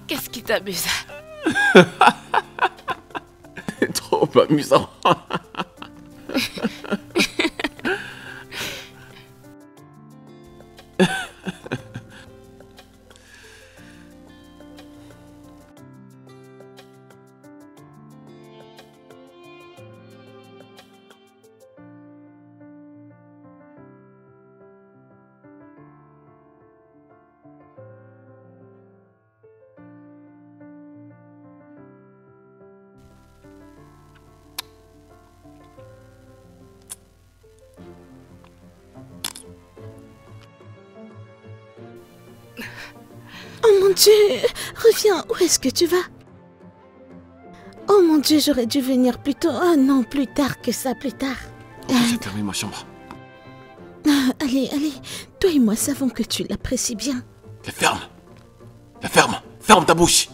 Qu'est-ce qui t'amuse? Trop amusant. Oh mon Dieu, reviens, où est-ce que tu vas? Oh mon Dieu, j'aurais dû venir plus tôt. Oh non, plus tard que ça, plus tard. J'ai terminé ma chambre. Allez, toi et moi savons que tu l'apprécies bien. Ferme. Ferme ta bouche.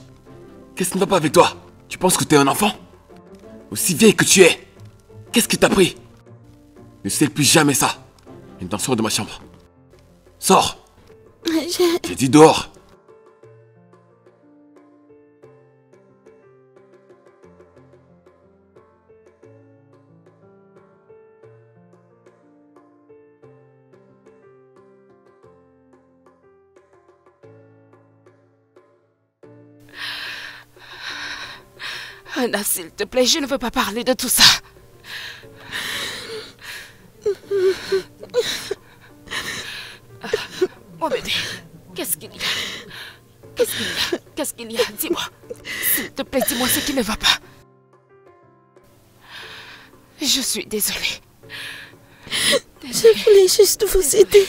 Qu'est-ce qui ne va pas avec toi? Tu penses que t'es un enfant? Aussi vieille que tu es. Qu'est-ce qui t'a pris? Ne sais plus jamais ça. Maintenant, sors de ma chambre. Sors. J'ai dit dehors. Anna, s'il te plaît, je ne veux pas parler de tout ça. Mon bébé, qu'est-ce qu'il y a? Qu'est-ce qu'il y a? Dis-moi. S'il te plaît, dis-moi ce qui ne va pas. Je suis désolée. Je voulais juste vous aider.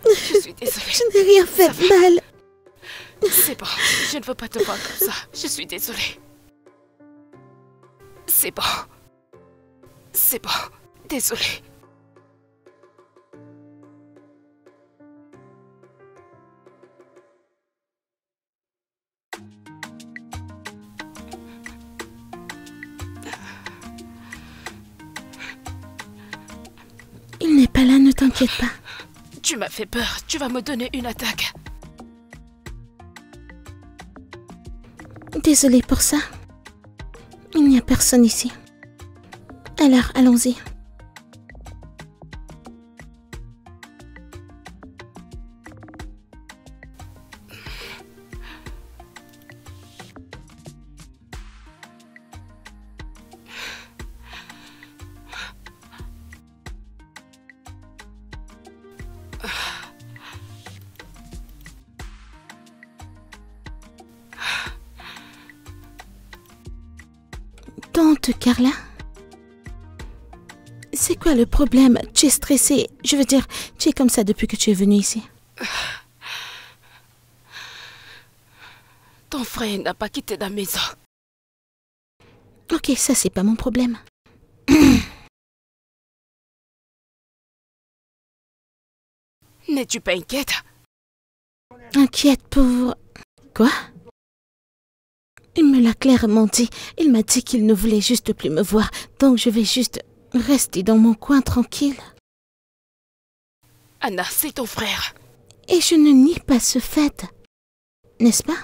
Je suis désolée. Je n'ai rien fait de mal. C'est bon, je ne veux pas te voir comme ça. Je suis désolée. C'est bon. C'est bon. Désolée. Il n'est pas là, ne t'inquiète pas. Tu m'as fait peur. Tu vas me donner une attaque. Désolée pour ça. Il n'y a personne ici. Alors, allons-y. Tante Carla? C'est quoi le problème? Tu es stressée. Je veux dire, tu es comme ça depuis que tu es venue ici. Ton frère n'a pas quitté la maison. Ok, ça c'est pas mon problème. N'es-tu pas inquiète? Inquiète pour... Quoi? Il me l'a clairement dit. Il m'a dit qu'il ne voulait juste plus me voir. Donc je vais juste rester dans mon coin tranquille. Anna, c'est ton frère. Et je ne nie pas ce fait. N'est-ce pas?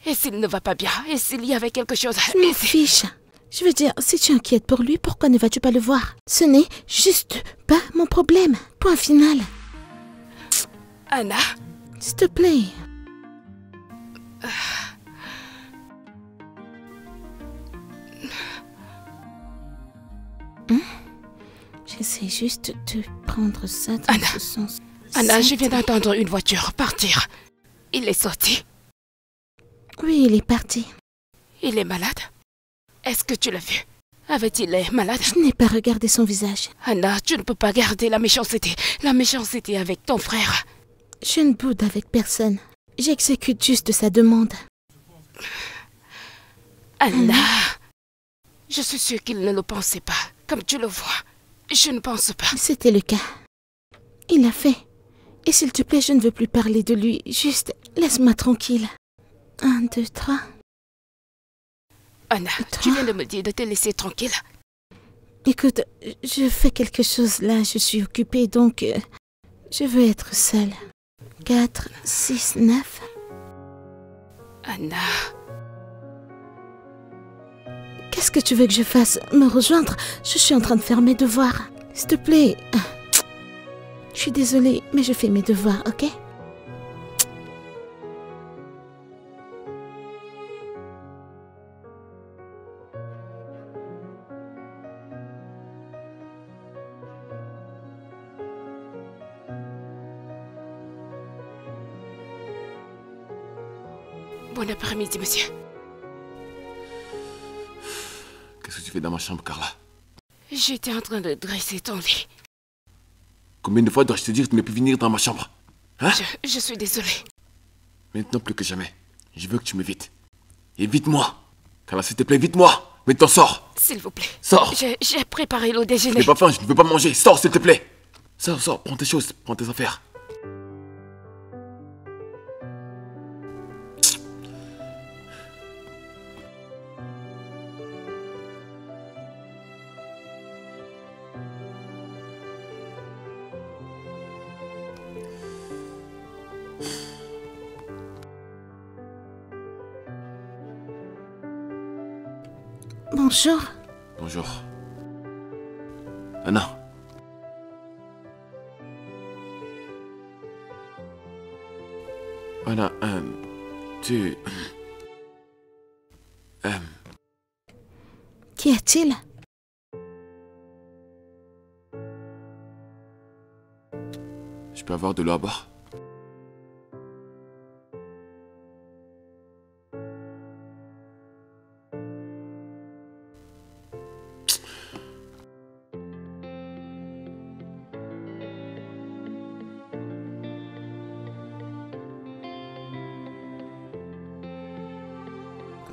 Et s'il ne va pas bien? Et s'il y avait quelque chose? Je m'en fiche. Je veux dire, si tu es inquiète pour lui, pourquoi ne vas-tu pas le voir? Ce n'est juste pas mon problème. Point final. Anna? S'il te plaît. J'essaie juste de prendre ça dans Anna. ce sens. Anna, je viens d'entendre une voiture partir. Il est sorti. Oui, il est parti. Il est malade? Est-ce que tu l'as vu? Avait-il l'air malade? Je n'ai pas regardé son visage. Anna, tu ne peux pas garder la méchanceté. La méchanceté avec ton frère. Je ne boude avec personne. J'exécute juste sa demande. Anna, je suis sûre qu'il ne le pensait pas. Comme tu le vois, je ne pense pas. C'était le cas. Il l'a fait. Et s'il te plaît, je ne veux plus parler de lui. Juste, laisse-moi tranquille. 1, 2, 3. Anna, tu viens de me dire de te laisser tranquille. Écoute, je fais quelque chose là. Je suis occupée, donc je veux être seule. 4, 6, 9. Anna, Qu'est-ce que tu veux que je fasse? Me rejoindre? Je suis en train de faire mes devoirs. S'il te plaît. Je suis désolée, mais je fais mes devoirs, ok? bon après-midi, monsieur. Qu'est-ce que tu fais dans ma chambre, Carla? J'étais en train de dresser ton lit. Combien de fois dois-je te dire de ne plus venir dans ma chambre? Hein? Je suis désolée. Maintenant plus que jamais, je veux que tu m'évites. Évite-moi. Carla, s'il te plaît, évite-moi. Maintenant, sors. S'il vous plaît. Sors. J'ai préparé le Je déjeuner. n'ai pas faim, je ne veux pas manger. Sors, s'il te plaît. Sors, sors, prends tes choses, prends tes affaires. Bonjour. Bonjour. Anna. Anna, tu... Qu'y a-t-il? Je peux avoir de l'eau à boire?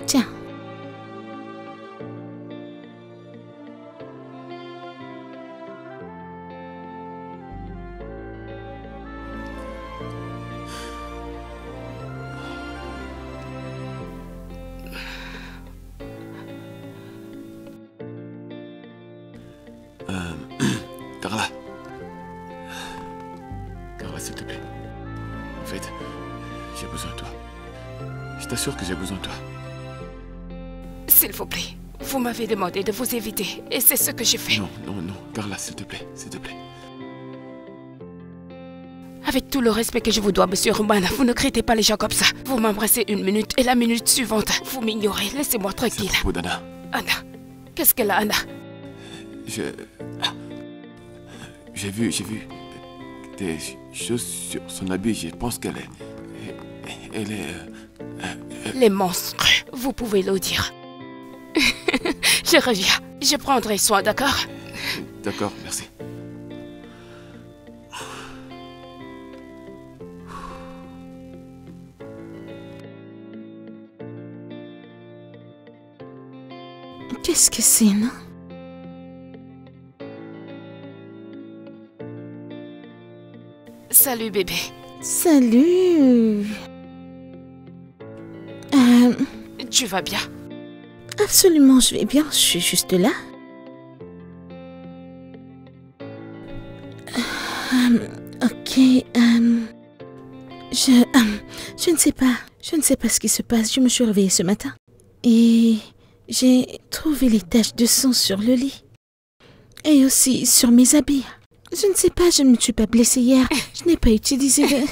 Tiens. Carla. Carla, s'il te plaît. En fait, j'ai besoin de toi. Je t'assure que j'ai besoin de toi. S'il vous plaît. Vous m'avez demandé de vous éviter. Et c'est ce que j'ai fait. Non, non, non. Carla, s'il te plaît, s'il te plaît. Avec tout le respect que je vous dois, monsieur Roman, vous ne traitez pas les gens comme ça. Vous m'embrassez une minute et la minute suivante, vous m'ignorez. Laissez-moi C'est à tranquille. propos d'Anna. Anna, qu'est-ce qu'elle a, Anna? J'ai vu des choses sur son habit. Je pense qu'elle est... Elle est... Les monstres, vous pouvez le dire. Je reviens. Je prendrai soin, d'accord? D'accord, merci. Qu'est-ce que c'est, non? Salut bébé. Salut. Tu vas bien? Absolument, je vais bien. Je suis juste là. Ok. Je ne sais pas. Je ne sais pas ce qui se passe. Je me suis réveillée ce matin. Et j'ai trouvé les taches de sang sur le lit. Et aussi sur mes habits. Je ne sais pas, je ne me suis pas blessée hier. Je n'ai pas utilisé de...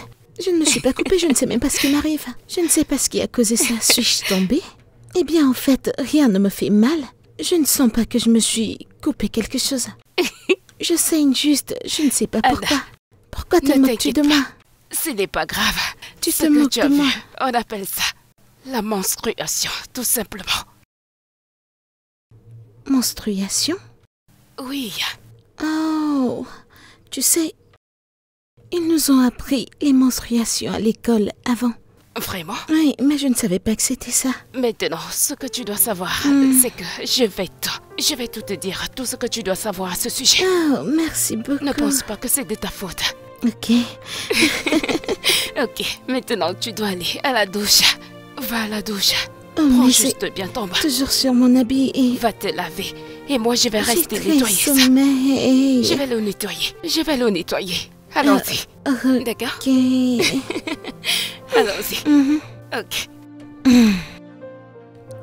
Je ne me suis pas coupée, je ne sais même pas ce qui m'arrive. Je ne sais pas ce qui a causé ça. Suis-je tombée? Eh bien, en fait, rien ne me fait mal. Je ne sens pas que je me suis coupé quelque chose. Je saigne juste, je ne sais pas pourquoi. Anna, Pourquoi te moques-tu de moi? Ce n'est pas grave. Tu Ce te que moques tu as de moi. vu, on appelle ça la menstruation, tout simplement. Menstruation? Oui, Oh, tu sais, ils nous ont appris les menstruations à l'école avant. vraiment. Oui, mais je ne savais pas que c'était ça. Maintenant, ce que tu dois savoir, c'est que je vais tout te dire, tout ce que tu dois savoir à ce sujet. Oh, merci beaucoup. Ne pense pas que c'est de ta faute. Ok. Ok, maintenant tu dois aller à la douche. Va à la douche. Oh, Prends mais c'est juste bien ton bain. toujours sur mon habit et... Va te laver. Et moi, je vais J'ai rester très nettoyer ça. sommeil. Je vais le nettoyer. Je vais le nettoyer. Allons-y. D'accord? Ok. Allons-y. Mhm. Ok.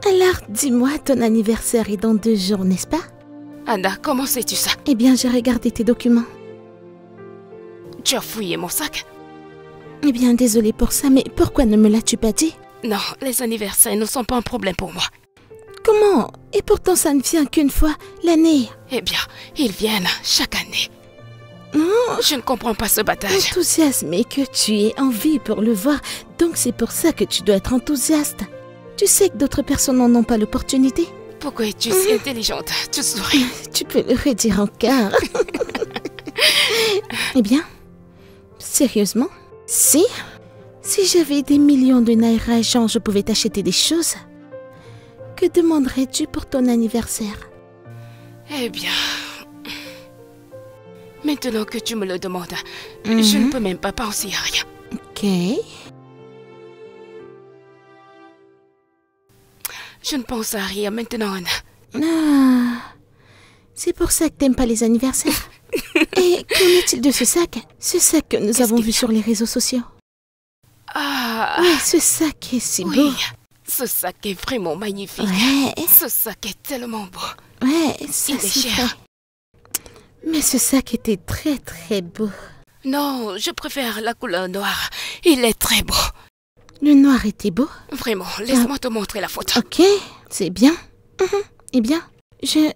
Alors, dis-moi, ton anniversaire est dans 2 jours, n'est-ce pas? Anna, comment sais-tu ça? Eh bien, j'ai regardé tes documents. Tu as fouillé mon sac? Eh bien, désolée pour ça, mais pourquoi ne me l'as-tu pas dit? Non, les anniversaires ne sont pas un problème pour moi. Comment? Et pourtant, ça ne vient qu'une fois l'année. Eh bien, ils viennent chaque année. Oh, Je ne comprends pas ce battage. enthousiasmé que tu aies envie pour le voir, donc c'est pour ça que tu dois être enthousiaste. Tu sais que d'autres personnes n'en ont pas l'opportunité. Pourquoi es-tu si intelligente? Tu souris. Tu peux le redire encore. Eh bien, sérieusement, si j'avais des millions de naira, genre je pouvais t'acheter des choses, que demanderais-tu pour ton anniversaire? Eh bien... Maintenant que tu me le demandes, je ne peux même pas penser à rien. Ok. Je ne pense à rien maintenant, Anna. Ah, c'est pour ça que t'aimes pas les anniversaires. Et qu'en est-il de ce sac? Ce sac que nous avons vu sur les réseaux sociaux. Ah, Ouais, ce sac est si beau. oui. Ce sac est vraiment magnifique. Ouais, Ce sac est tellement beau. ouais, ça Il est c'est cher. vrai. Mais ce sac était très très beau. Non, je préfère la couleur noire. Il est très beau. Le noir était beau. Vraiment, laisse-moi te montrer la photo. Ok, c'est bien. Eh bien, je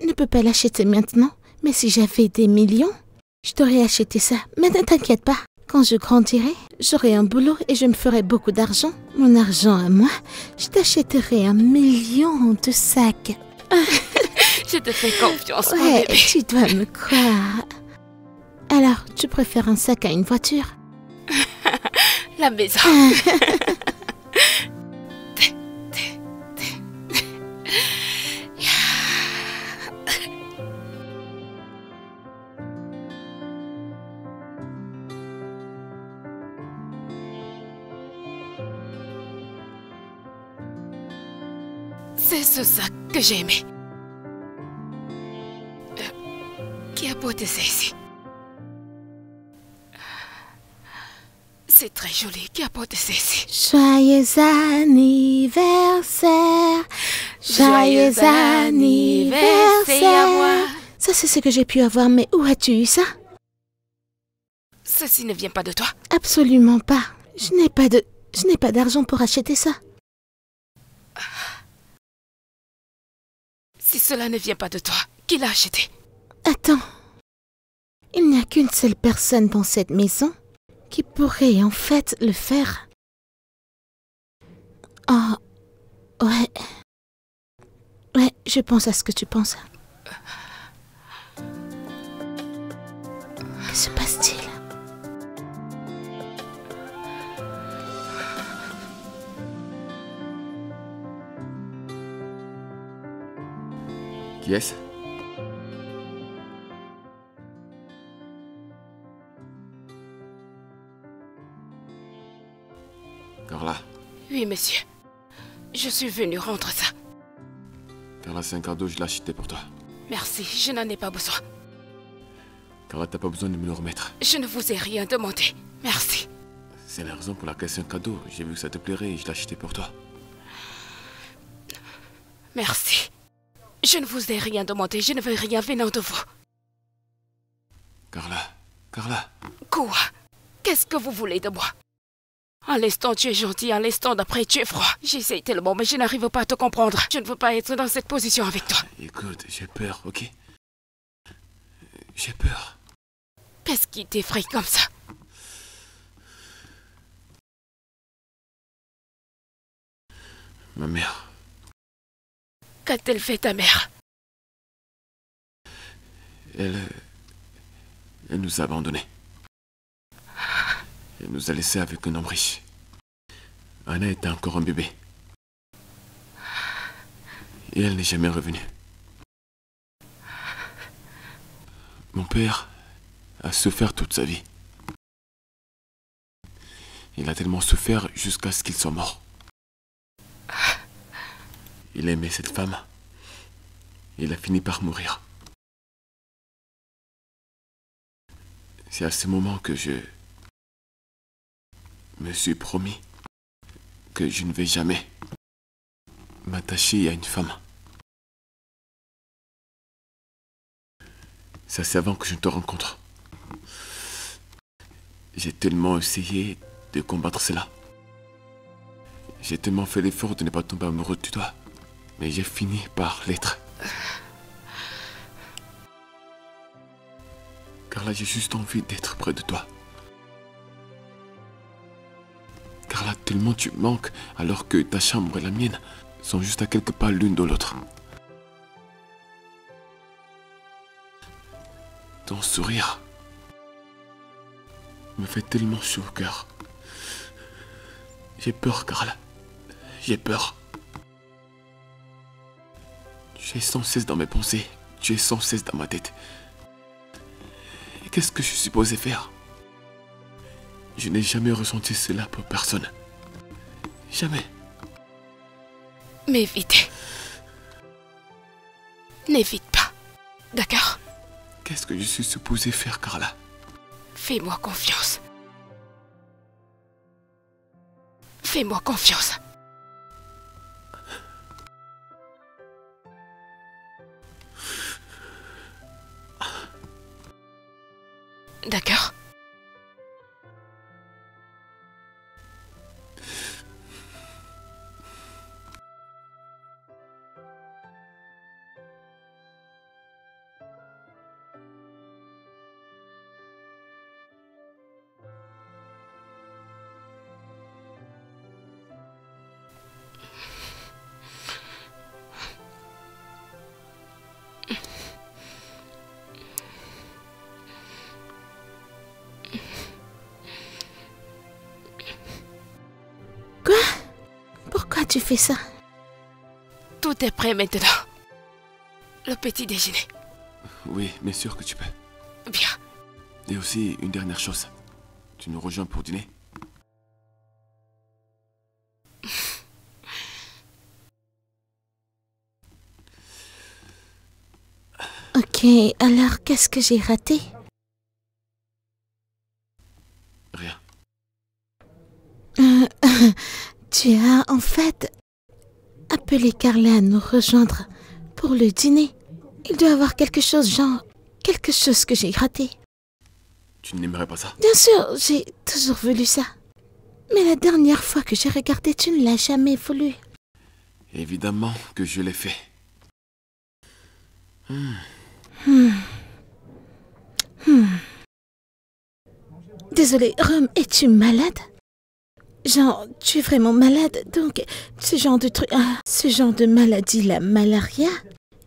ne peux pas l'acheter maintenant. Mais si j'avais des millions, je t'aurais acheté ça. Mais ne t'inquiète pas. Quand je grandirai, j'aurai un boulot et je me ferai beaucoup d'argent. Mon argent à moi, je t'achèterai 1 million de sacs. Je te fais confiance, mon Ouais, bébé. tu dois me croire. Alors, tu préfères un sac à une voiture? La maison. C'est ce sac que j'ai aimé. Qui a porté ça ici? C'est très joli. Qui a porté ça ici? Joyeux anniversaire. Joyeux anniversaire. à moi. Ça, c'est ce que j'ai pu avoir, mais où as-tu eu ça? Ceci ne vient pas de toi. Absolument pas. Je n'ai pas d'argent pour acheter ça. Si cela ne vient pas de toi, qui l'a acheté? Attends. Il n'y a qu'une seule personne dans cette maison qui pourrait en fait le faire. Oh, ouais. Ouais, je pense à ce que tu penses. Que se passe-t-il? Qui est-ce? Carla. Oui, monsieur. Je suis venue rendre ça. Carla, c'est un cadeau, je l'ai acheté pour toi. Merci, je n'en ai pas besoin. Carla, t'as pas besoin de me le remettre. Je ne vous ai rien demandé. Merci. C'est la raison pour laquelle c'est un cadeau. J'ai vu que ça te plairait et je l'ai acheté pour toi. Merci. Je ne vous ai rien demandé. Je ne veux rien venant de vous. Carla. Carla. Quoi? Qu'est-ce que vous voulez de moi? À l'instant, tu es gentil. À l'instant d'après, tu es froid. J'essaie tellement, mais je n'arrive pas à te comprendre. Je ne veux pas être dans cette position avec toi. Écoute, j'ai peur, ok? J'ai peur. Qu'est-ce qui t'effraie comme ça? Ma mère. Qu'a-t-elle fait ta mère? Elle nous a abandonnés. Elle nous a laissés avec un homme riche. Anna était encore un bébé. Et elle n'est jamais revenue. Mon père a souffert toute sa vie. Il a tellement souffert jusqu'à ce qu'il soit mort. Il aimait cette femme. Il a fini par mourir. C'est à ce moment que je me suis promis que je ne vais jamais m'attacher à une femme. Ça, c'est avant que je ne te rencontre. J'ai tellement essayé de combattre cela. J'ai tellement fait l'effort de ne pas tomber amoureux de toi. Mais j'ai fini par l'être. Car là, j'ai juste envie d'être près de toi. Car là, tellement tu manques alors que ta chambre et la mienne sont juste à quelques pas l'une de l'autre. Ton sourire me fait tellement chaud au cœur. J'ai peur, Carla. J'ai peur. Tu es sans cesse dans mes pensées. Tu es sans cesse dans ma tête. Et qu'est-ce que je suis supposé faire? Je n'ai jamais ressenti cela pour personne. Jamais. M'évitez. N'évite pas. D'accord? Qu'est-ce que je suis supposé faire, Carla? Fais-moi confiance. Fais-moi confiance. D'accord? Quoi? Pourquoi tu fais ça? Tout est prêt maintenant. Le petit déjeuner. Oui, bien sûr que tu peux. Bien. Et aussi, une dernière chose. Tu nous rejoins pour dîner? Ok, alors qu'est-ce que j'ai raté? Rien. Tu as en fait appelé Carla à nous rejoindre pour le dîner. Il doit y avoir quelque chose, genre quelque chose que j'ai raté. Tu n'aimerais pas ça? Bien sûr, j'ai toujours voulu ça. Mais la dernière fois que j'ai regardé, tu ne l'as jamais voulu. Évidemment que je l'ai fait. Désolé, Rome, es-tu malade? Genre, tu es vraiment malade, donc ce genre de truc, ce genre de maladie, la malaria?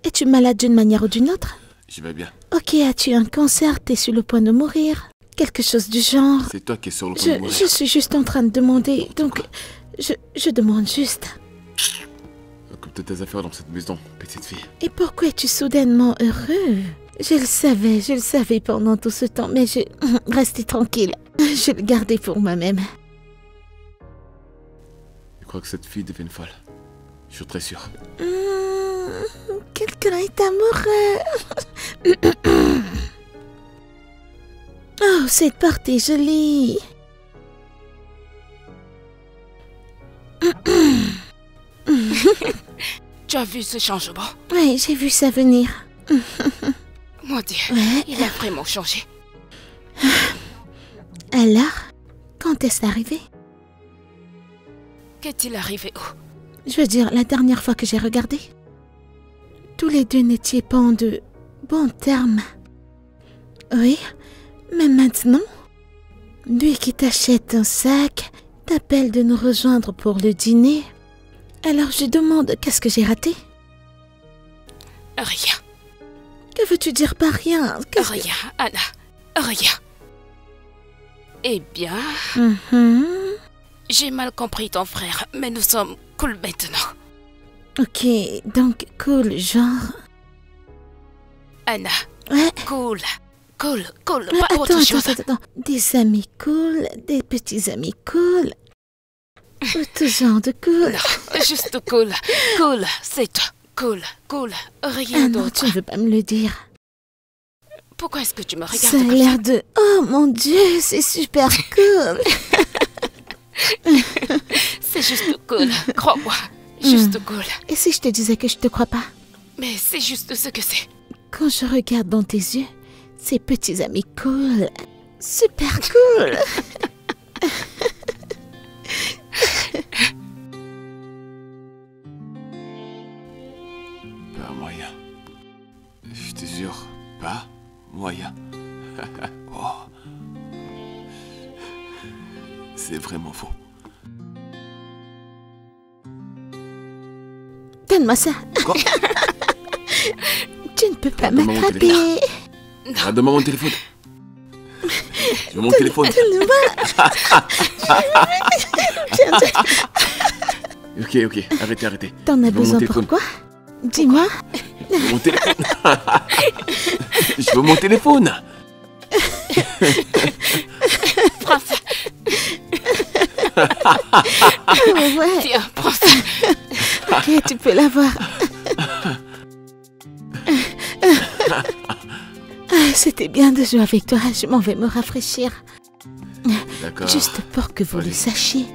Es-tu malade d'une manière ou d'une autre? Je vais bien. Ok, as-tu un cancer? T'es sur le point de mourir? Quelque chose du genre? C'est toi qui es sur le point de mourir. Je suis juste en train de demander, donc je demande juste. toutes tes affaires dans cette maison, petite fille. Et pourquoi es-tu soudainement heureux? Je le savais pendant tout ce temps, mais restez tranquille. Je le gardais pour moi-même. Je crois que cette fille devient folle. Je suis très sûr. Quelqu'un est amoureux. Oh, cette porte est jolie. Tu as vu ce changement? Oui, j'ai vu ça venir. Mon Dieu, Ouais. il a vraiment changé. Alors, quand est-ce arrivé? Qu'est-il arrivé où? Je veux dire, la dernière fois que j'ai regardé, tous les deux n'étiez pas en de bons termes. Oui, mais maintenant, lui qui t'achète un sac, t'appelle de nous rejoindre pour le dîner. Alors je demande qu'est-ce que j'ai raté? Rien. Que veux-tu dire par rien? Rien, Anna. Rien. Eh bien, j'ai mal compris ton frère, mais nous sommes cool maintenant. Ok, donc cool, genre... Anna, Ouais. cool. Cool, cool, Ouais, pas autre chose. attends. Des amis cool, des petits amis cool. Ou tout genre de cool. Non, juste cool. Cool, c'est tout. Cool, cool. Rien Ah non, d'autre. tu ne veux pas me le dire. Pourquoi est-ce que tu me regardes Ça a comme ça? l'air de... Oh mon Dieu, c'est super cool. C'est juste cool, crois-moi. Juste cool. Et si je te disais que je te crois pas? Mais c'est juste ce que c'est. Quand je regarde dans tes yeux, ces petits amis cool, super cool. Pas moyen. Je te jure, pas moyen. Oh. C'est vraiment faux. Donne-moi ça. Quoi? Tu ne peux pas Donne-moi mon m'attraper. Ah, donne-moi mon téléphone. Je veux mon téléphone. Donne-moi. Ok, arrêtez. T'en Je as veux mon besoin téléphone. pourquoi? Dis-moi. Je veux mon téléphone. Je veux mon téléphone. Prends ça. Ouais. Tiens, prends ça. Ok, tu peux l'avoir. C'était bien de jouer avec toi. Je m'en vais me rafraîchir. D'accord. Juste pour que vous le Vas-y. sachiez,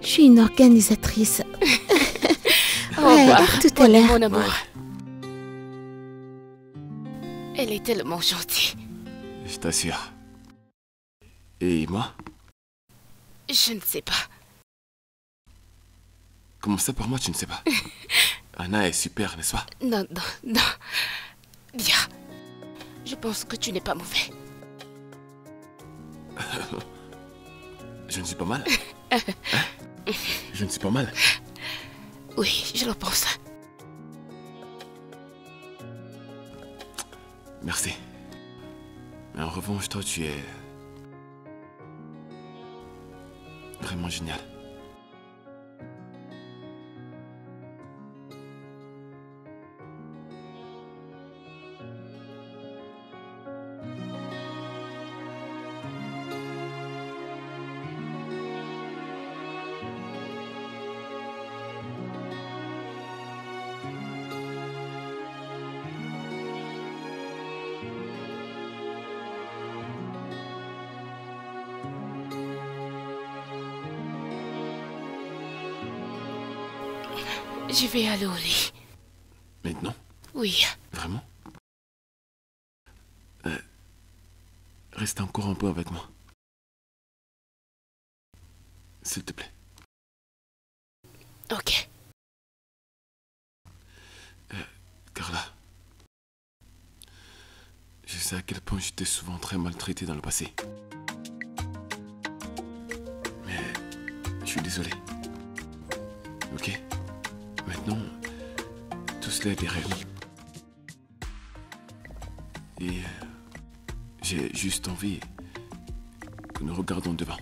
je suis une organisatrice. Au revoir. tout à Bonne nuit, l'heure. mon amour. Elle est tellement gentille. Je t'assure. Et moi? Je ne sais pas. Comment ça pour moi, tu ne sais pas? Anna est super, n'est-ce pas? Non. Bien. Je pense que tu n'es pas mauvais. Je ne suis pas mal. Hein? Je ne suis pas mal. Oui, je le pense. Merci. Mais en revanche, toi, tu es... vraiment génial. Je vais aller au lit. Maintenant? Oui. Vraiment? Reste encore un peu avec moi. S'il te plaît. Ok. Carla. Je sais à quel point j'étais souvent très maltraité dans le passé. Mais je suis désolé. Ok? Maintenant, tout cela est derrière nous. Et j'ai juste envie que nous regardions devant.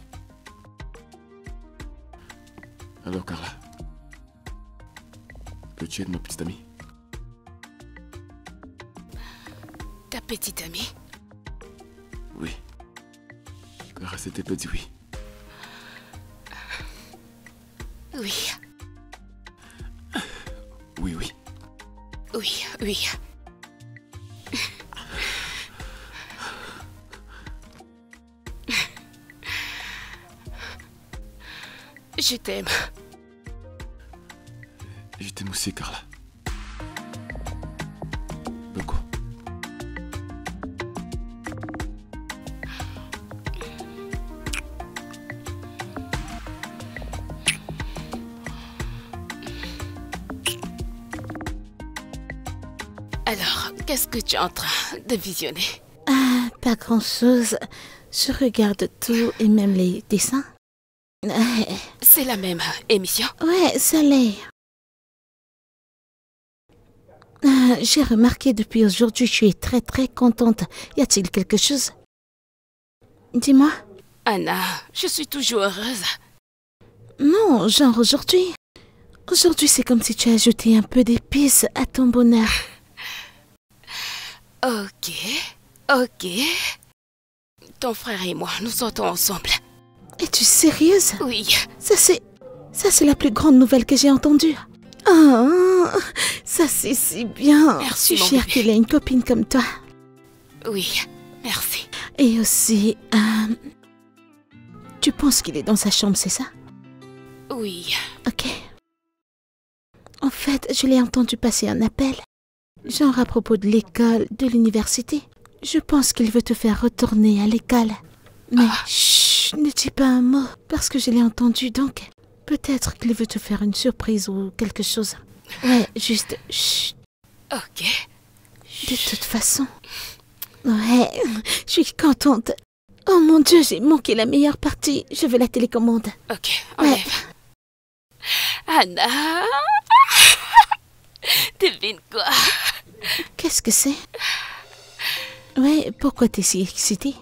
Alors Carla, peux-tu tu aides ma petite amie? Ta petite amie? Oui. Clara s'était pas dit oui. Oui. Oui, oui. Oui, oui. Je t'aime. Je t'aime aussi, Carla. Beaucoup. Alors, qu'est-ce que tu es en train de visionner? Ah, pas grand-chose. Je regarde tout et même les dessins. C'est la même émission? Ouais, ça l'est. J'ai remarqué depuis aujourd'hui, je suis très très contente. Y a-t-il quelque chose? Dis-moi. Anna, je suis toujours heureuse. Non, genre aujourd'hui. Aujourd'hui, c'est comme si tu as ajouté un peu d'épices à ton bonheur. Ok, ok. Ton frère et moi, nous sortons ensemble. Es-tu sérieuse? Oui. Ça c'est la plus grande nouvelle que j'ai entendue. Oh, ça c'est si bien. Merci, Je mon suis fière bébé. qu'il ait une copine comme toi. Oui, merci. Et aussi, tu penses qu'il est dans sa chambre, c'est ça? Oui. Ok. En fait, je l'ai entendu passer un appel. Genre à propos de l'école, de l'université. Je pense qu'il veut te faire retourner à l'école. Mais chut, ne dis pas un mot, parce que je l'ai entendu donc. Peut-être qu'il veut te faire une surprise ou quelque chose. Ouais, juste chut. Ok. De toute façon. Ouais, je suis contente. Oh mon Dieu, j'ai manqué la meilleure partie. Je veux la télécommande. Ok, Ouais. enlève. Anna. Devine quoi? Qu'est-ce que c'est? Ouais, pourquoi t'es si excitée?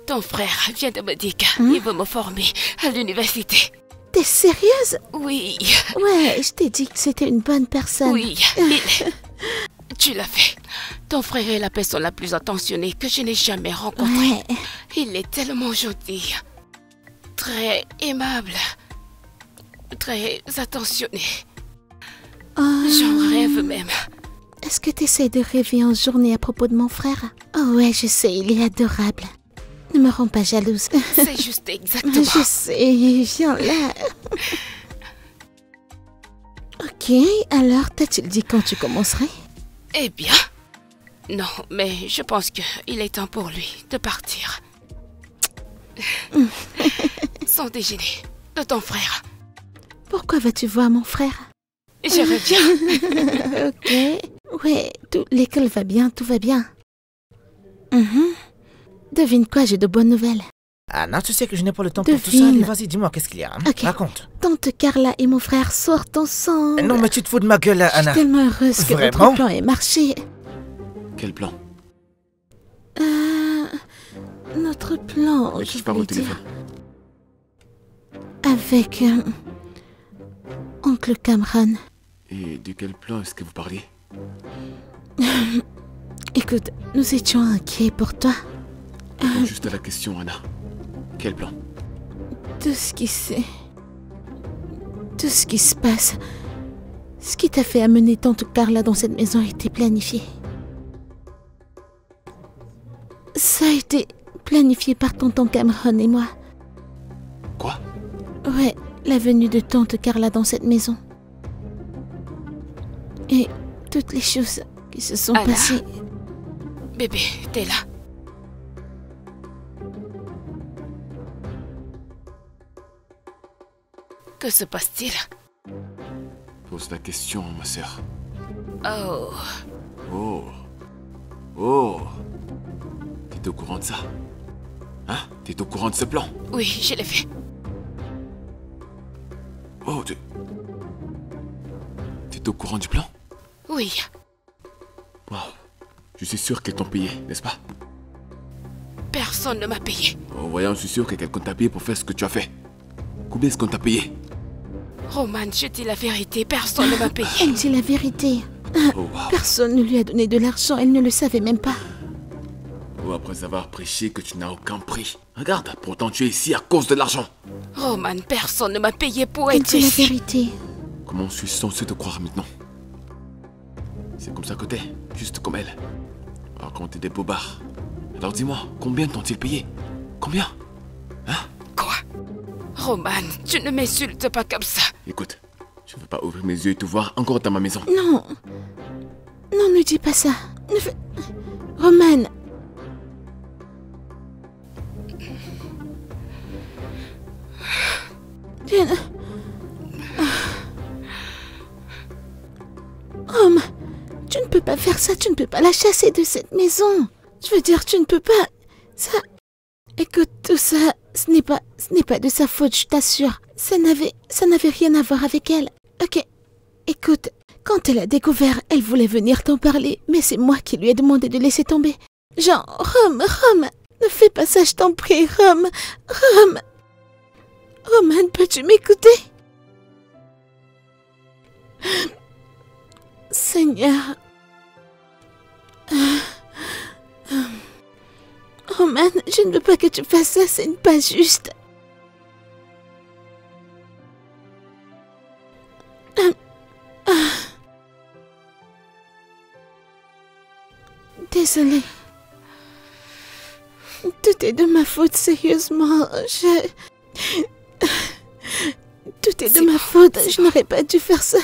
Ton frère vient de me dire qu'il veut me former à l'université. T'es sérieuse? Oui, Ouais, je t'ai dit que c'était une bonne personne. oui. Tu l'as fait. Ton frère est la personne la plus attentionnée que je n'ai jamais rencontrée. Ouais. Il est tellement gentil. Très aimable. Très attentionné. Oh, J'en rêve même. est-ce que t'essaies de rêver en journée à propos de mon frère? Oh ouais, je sais, il est adorable. Ne me rends pas jalouse. C'est juste exactement. Je sais, viens là. Ok, alors t'as-tu dit quand tu commencerais? Eh bien, non, mais je pense qu'il est temps pour lui de partir. Sans déjeuner de ton frère. Pourquoi vas-tu voir mon frère? Je reviens. Ok. Ouais, l'école va bien, tout va bien. Devine quoi, j'ai de bonnes nouvelles. Anna, tu sais que je n'ai pas le temps pour tout ça. Devine. Allez, vas-y, dis-moi, qu'est-ce qu'il y a, hein? Ok. Raconte. Tante Carla et mon frère sortent ensemble. Non, mais tu te fous de ma gueule, là, Je suis Anna. tellement heureuse que Vraiment? notre plan ait marché. Quel plan? Notre plan, Avec qui je je parle au voulais dire, téléphone? avec Oncle Cameron. Et de quel plan est-ce que vous parliez? Écoute, nous étions inquiets pour toi. Réponds juste à la question, Anna. Quel plan? Tout ce qui s'est... Tout ce qui se passe... Ce qui t'a fait amener tante Carla dans cette maison a été planifié. Ça a été planifié par tonton Cameron et moi. Quoi? Ouais, la venue de tante Carla dans cette maison. Et toutes les choses qui se sont Anna. passées. Bébé, t'es là. Que se passe-t-il? Pose la question, ma sœur. Oh, Oh. Oh. T'es au courant de ça? Hein? T'es au courant de ce plan? oui, je l'ai fait. Oh, T'es au courant du plan? Oui, Wow. Je suis sûr qu'elles t'ont payé, n'est-ce pas? personne ne m'a payé. En voyant, je suis sûr que quelqu'un t'a payé pour faire ce que tu as fait. Combien est-ce qu'on t'a payé? Roman, je dis la vérité, personne ne m'a payé. Elle dit la vérité. Oh, wow. Personne ne lui a donné de l'argent, elle ne le savait même pas. Oh, après avoir prêché que tu n'as aucun prix. Regarde, pourtant tu es ici à cause de l'argent. Roman, personne ne m'a payé pour Elle être dit la ici. vérité. Comment suis-je censé te croire maintenant? C'est comme ça que t'es, juste comme elle. Raconter des bobards. Alors dis-moi, combien t'ont-ils payé? Combien? Hein? Quoi? Roman, tu ne m'insultes pas comme ça. Écoute, je ne veux pas ouvrir mes yeux et te voir encore dans ma maison. Non. Non, ne dis pas ça. Ne fais... Roman. Rome, tu ne peux pas faire ça, tu ne peux pas la chasser de cette maison. Je veux dire, tu ne peux pas... Ça... Écoute, tout ça, ce n'est pas de sa faute, je t'assure. Ça n'avait rien à voir avec elle. Ok, écoute, quand elle a découvert, elle voulait venir t'en parler, mais c'est moi qui lui ai demandé de laisser tomber. Genre, Rome, ne fais pas ça, je t'en prie, Rome. Roman, peux-tu m'écouter? Seigneur. Roman, je ne veux pas que tu fasses ça, ce n'est pas juste. Désolée. Tout est de ma faute, sérieusement. Tout est de ma faute, je n'aurais pas dû faire ça.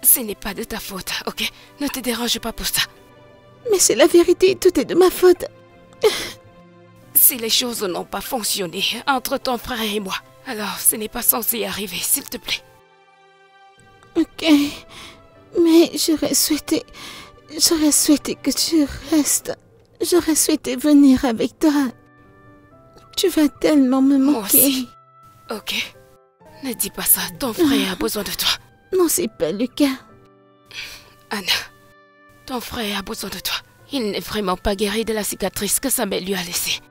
Ce n'est pas de ta faute, ok? Ne te dérange pas pour ça. Mais c'est la vérité, tout est de ma faute. Si les choses n'ont pas fonctionné entre ton frère et moi, alors ce n'est pas censé arriver, s'il te plaît. Ok, mais j'aurais souhaité que tu restes. J'aurais souhaité venir avec toi. Tu vas tellement me Moi manquer. aussi. Ok. Ne dis pas ça, ton frère a besoin de toi. Non, c'est pas le cas. Anna, ton frère a besoin de toi. Il n'est vraiment pas guéri de la cicatrice que Samuel lui a laissée.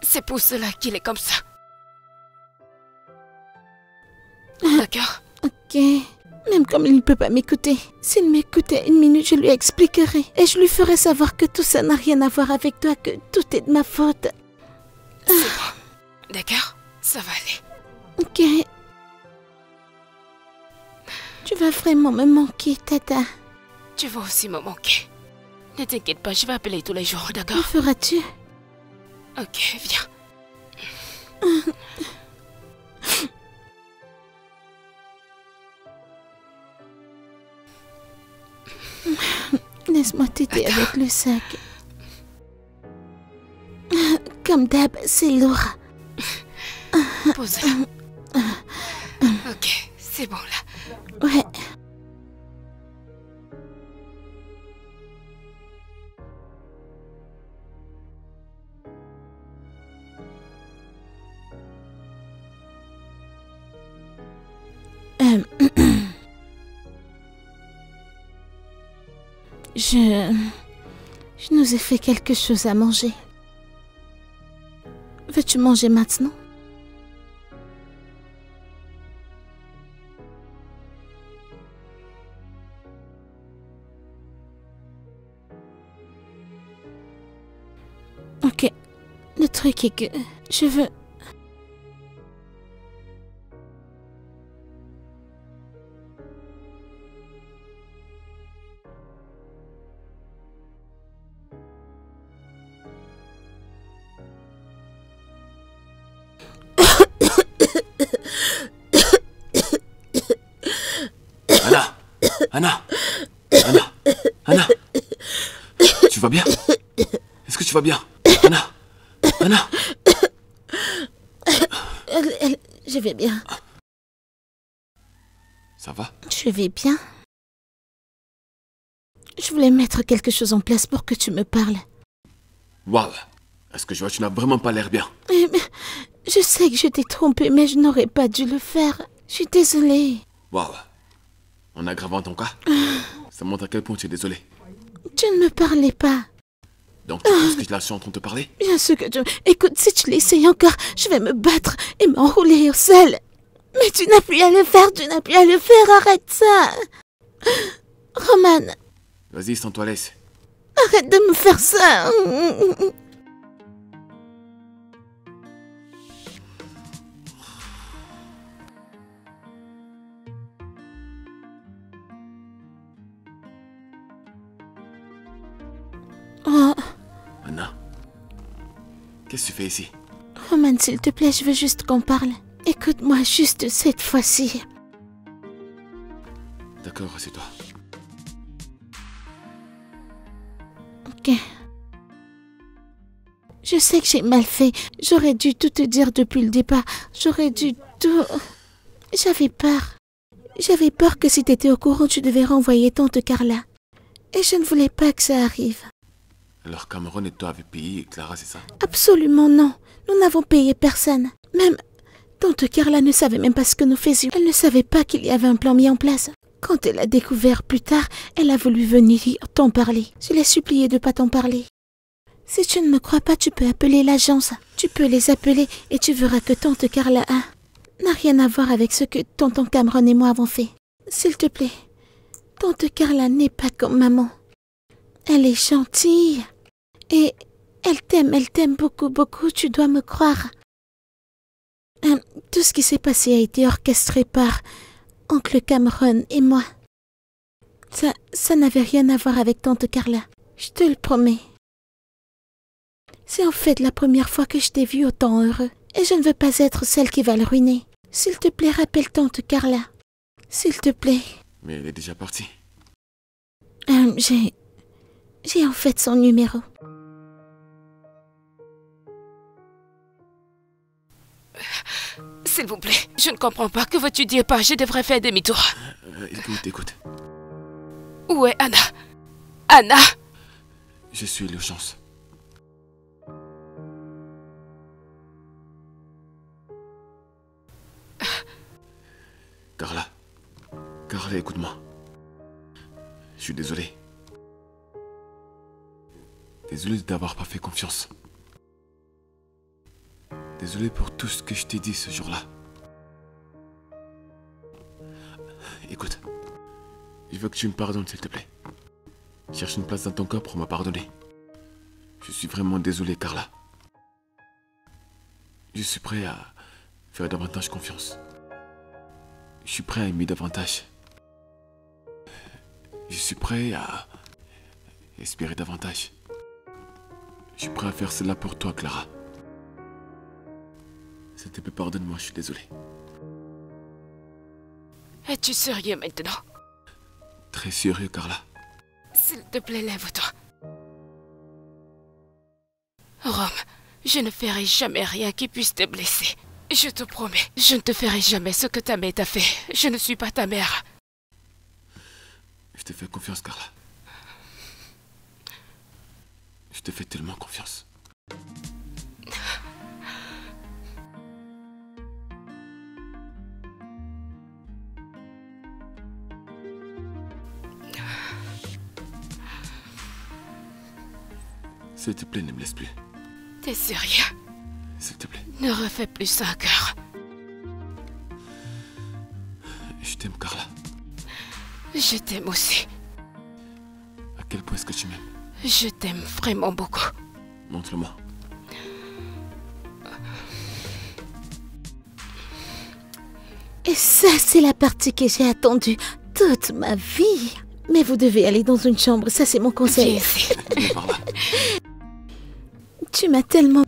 C'est pour cela qu'il est comme ça. D'accord? Ok. Même comme il ne peut pas m'écouter. S'il m'écoutait une minute, je lui expliquerai. Et je lui ferai savoir que tout ça n'a rien à voir avec toi, que tout est de ma faute. C'est bon. D'accord? Ça va aller. Ok. Tu vas vraiment me manquer, Tata. Tu vas aussi me manquer. Ne t'inquiète pas, je vais appeler tous les jours, Le d'accord? feras-tu? Ok, viens. Laisse-moi t'aider avec le sac. Comme d'hab, c'est lourd. Pose-la. Ok, c'est bon là. Ouais. Je nous ai fait quelque chose à manger. Veux-tu manger maintenant? Ok. Le truc est que je veux... Anna, tu vas bien? Est-ce que tu vas bien? Anna. Je vais bien. Ça va? Je vais bien. Je voulais mettre quelque chose en place pour que tu me parles. Waouh! Est-ce que je vois, tu n'as vraiment pas l'air bien? Mais je sais que je t'ai trompé, mais je n'aurais pas dû le faire. Je suis désolée. Waouh! En aggravant ton cas, ça montre à quel point tu es désolé. Tu ne me parlais pas. Donc tu penses que je la suis en train de te parler? Bien sûr que je... Écoute, si tu l'essayes encore, je vais me battre et m'enrouler au sol. Mais tu n'as plus à le faire, tu n'as plus à le faire, arrête ça. Roman, Vas-y, sens-toi à l'aise. arrête de me faire ça. Oh, Anna, qu'est-ce que tu fais ici? Roman, s'il te plaît, je veux juste qu'on parle. Écoute-moi juste cette fois-ci. D'accord, assieds-toi. Ok. Je sais que j'ai mal fait. J'aurais dû tout te dire depuis le départ. J'aurais dû tout... J'avais peur. J'avais peur que si t'étais au courant, tu devais renvoyer tante Carla. Et je ne voulais pas que ça arrive. Alors Cameron et toi avez payé Clara, c'est ça? Absolument non. Nous n'avons payé personne. Même tante Carla ne savait même pas ce que nous faisions. Elle ne savait pas qu'il y avait un plan mis en place. Quand elle a découvert plus tard, elle a voulu venir t'en parler. Je l'ai supplié de ne pas t'en parler. Si tu ne me crois pas, tu peux appeler l'agence. Tu peux les appeler et tu verras que tante Carla n'a rien à voir avec ce que tonton Cameron et moi avons fait. S'il te plaît, tante Carla n'est pas comme maman. Elle est gentille. Et elle t'aime beaucoup, beaucoup, tu dois me croire. Tout ce qui s'est passé a été orchestré par oncle Cameron et moi. Ça n'avait rien à voir avec tante Carla, je te le promets. C'est en fait la première fois que je t'ai vu autant heureux, et je ne veux pas être celle qui va le ruiner. S'il te plaît, rappelle tante Carla. S'il te plaît. Mais elle est déjà partie. J'ai en fait son numéro. S'il vous plaît, je ne comprends pas. Que veux-tu dire par je devrais faire demi-tour? Écoute. Où est Anna? Anna! Je suis à l'urgence. Carla, écoute-moi. Je suis désolé. Désolé de t'avoir pas fait confiance. Désolé pour tout ce que je t'ai dit ce jour-là. Écoute, je veux que tu me pardonnes, s'il te plaît. Cherche une place dans ton cœur pour me pardonner. Je suis vraiment désolé, Carla. Je suis prêt à faire davantage confiance. Je suis prêt à aimer davantage. Je suis prêt à espérer davantage. Je suis prêt à faire cela pour toi, Clara. S'il te plaît, pardonne-moi, je suis désolé. Es-tu sérieux maintenant? Très sérieux, Carla. S'il te plaît, lève-toi. Rome, je ne ferai jamais rien qui puisse te blesser. Je te promets, je ne te ferai jamais ce que ta mère t'a fait. Je ne suis pas ta mère. Je te fais confiance, Carla. Je te fais tellement confiance. S'il te plaît, ne me laisse plus. T'es sérieux? S'il te plaît. Ne refais plus ça encore. Je t'aime, Carla. Je t'aime aussi. À quel point est-ce que tu m'aimes? Je t'aime vraiment beaucoup. Montre-le-moi. Et ça, c'est la partie que j'ai attendue toute ma vie. Mais vous devez aller dans une chambre, ça c'est mon conseil. Viens ici. Viens par là. Tu m'as tellement...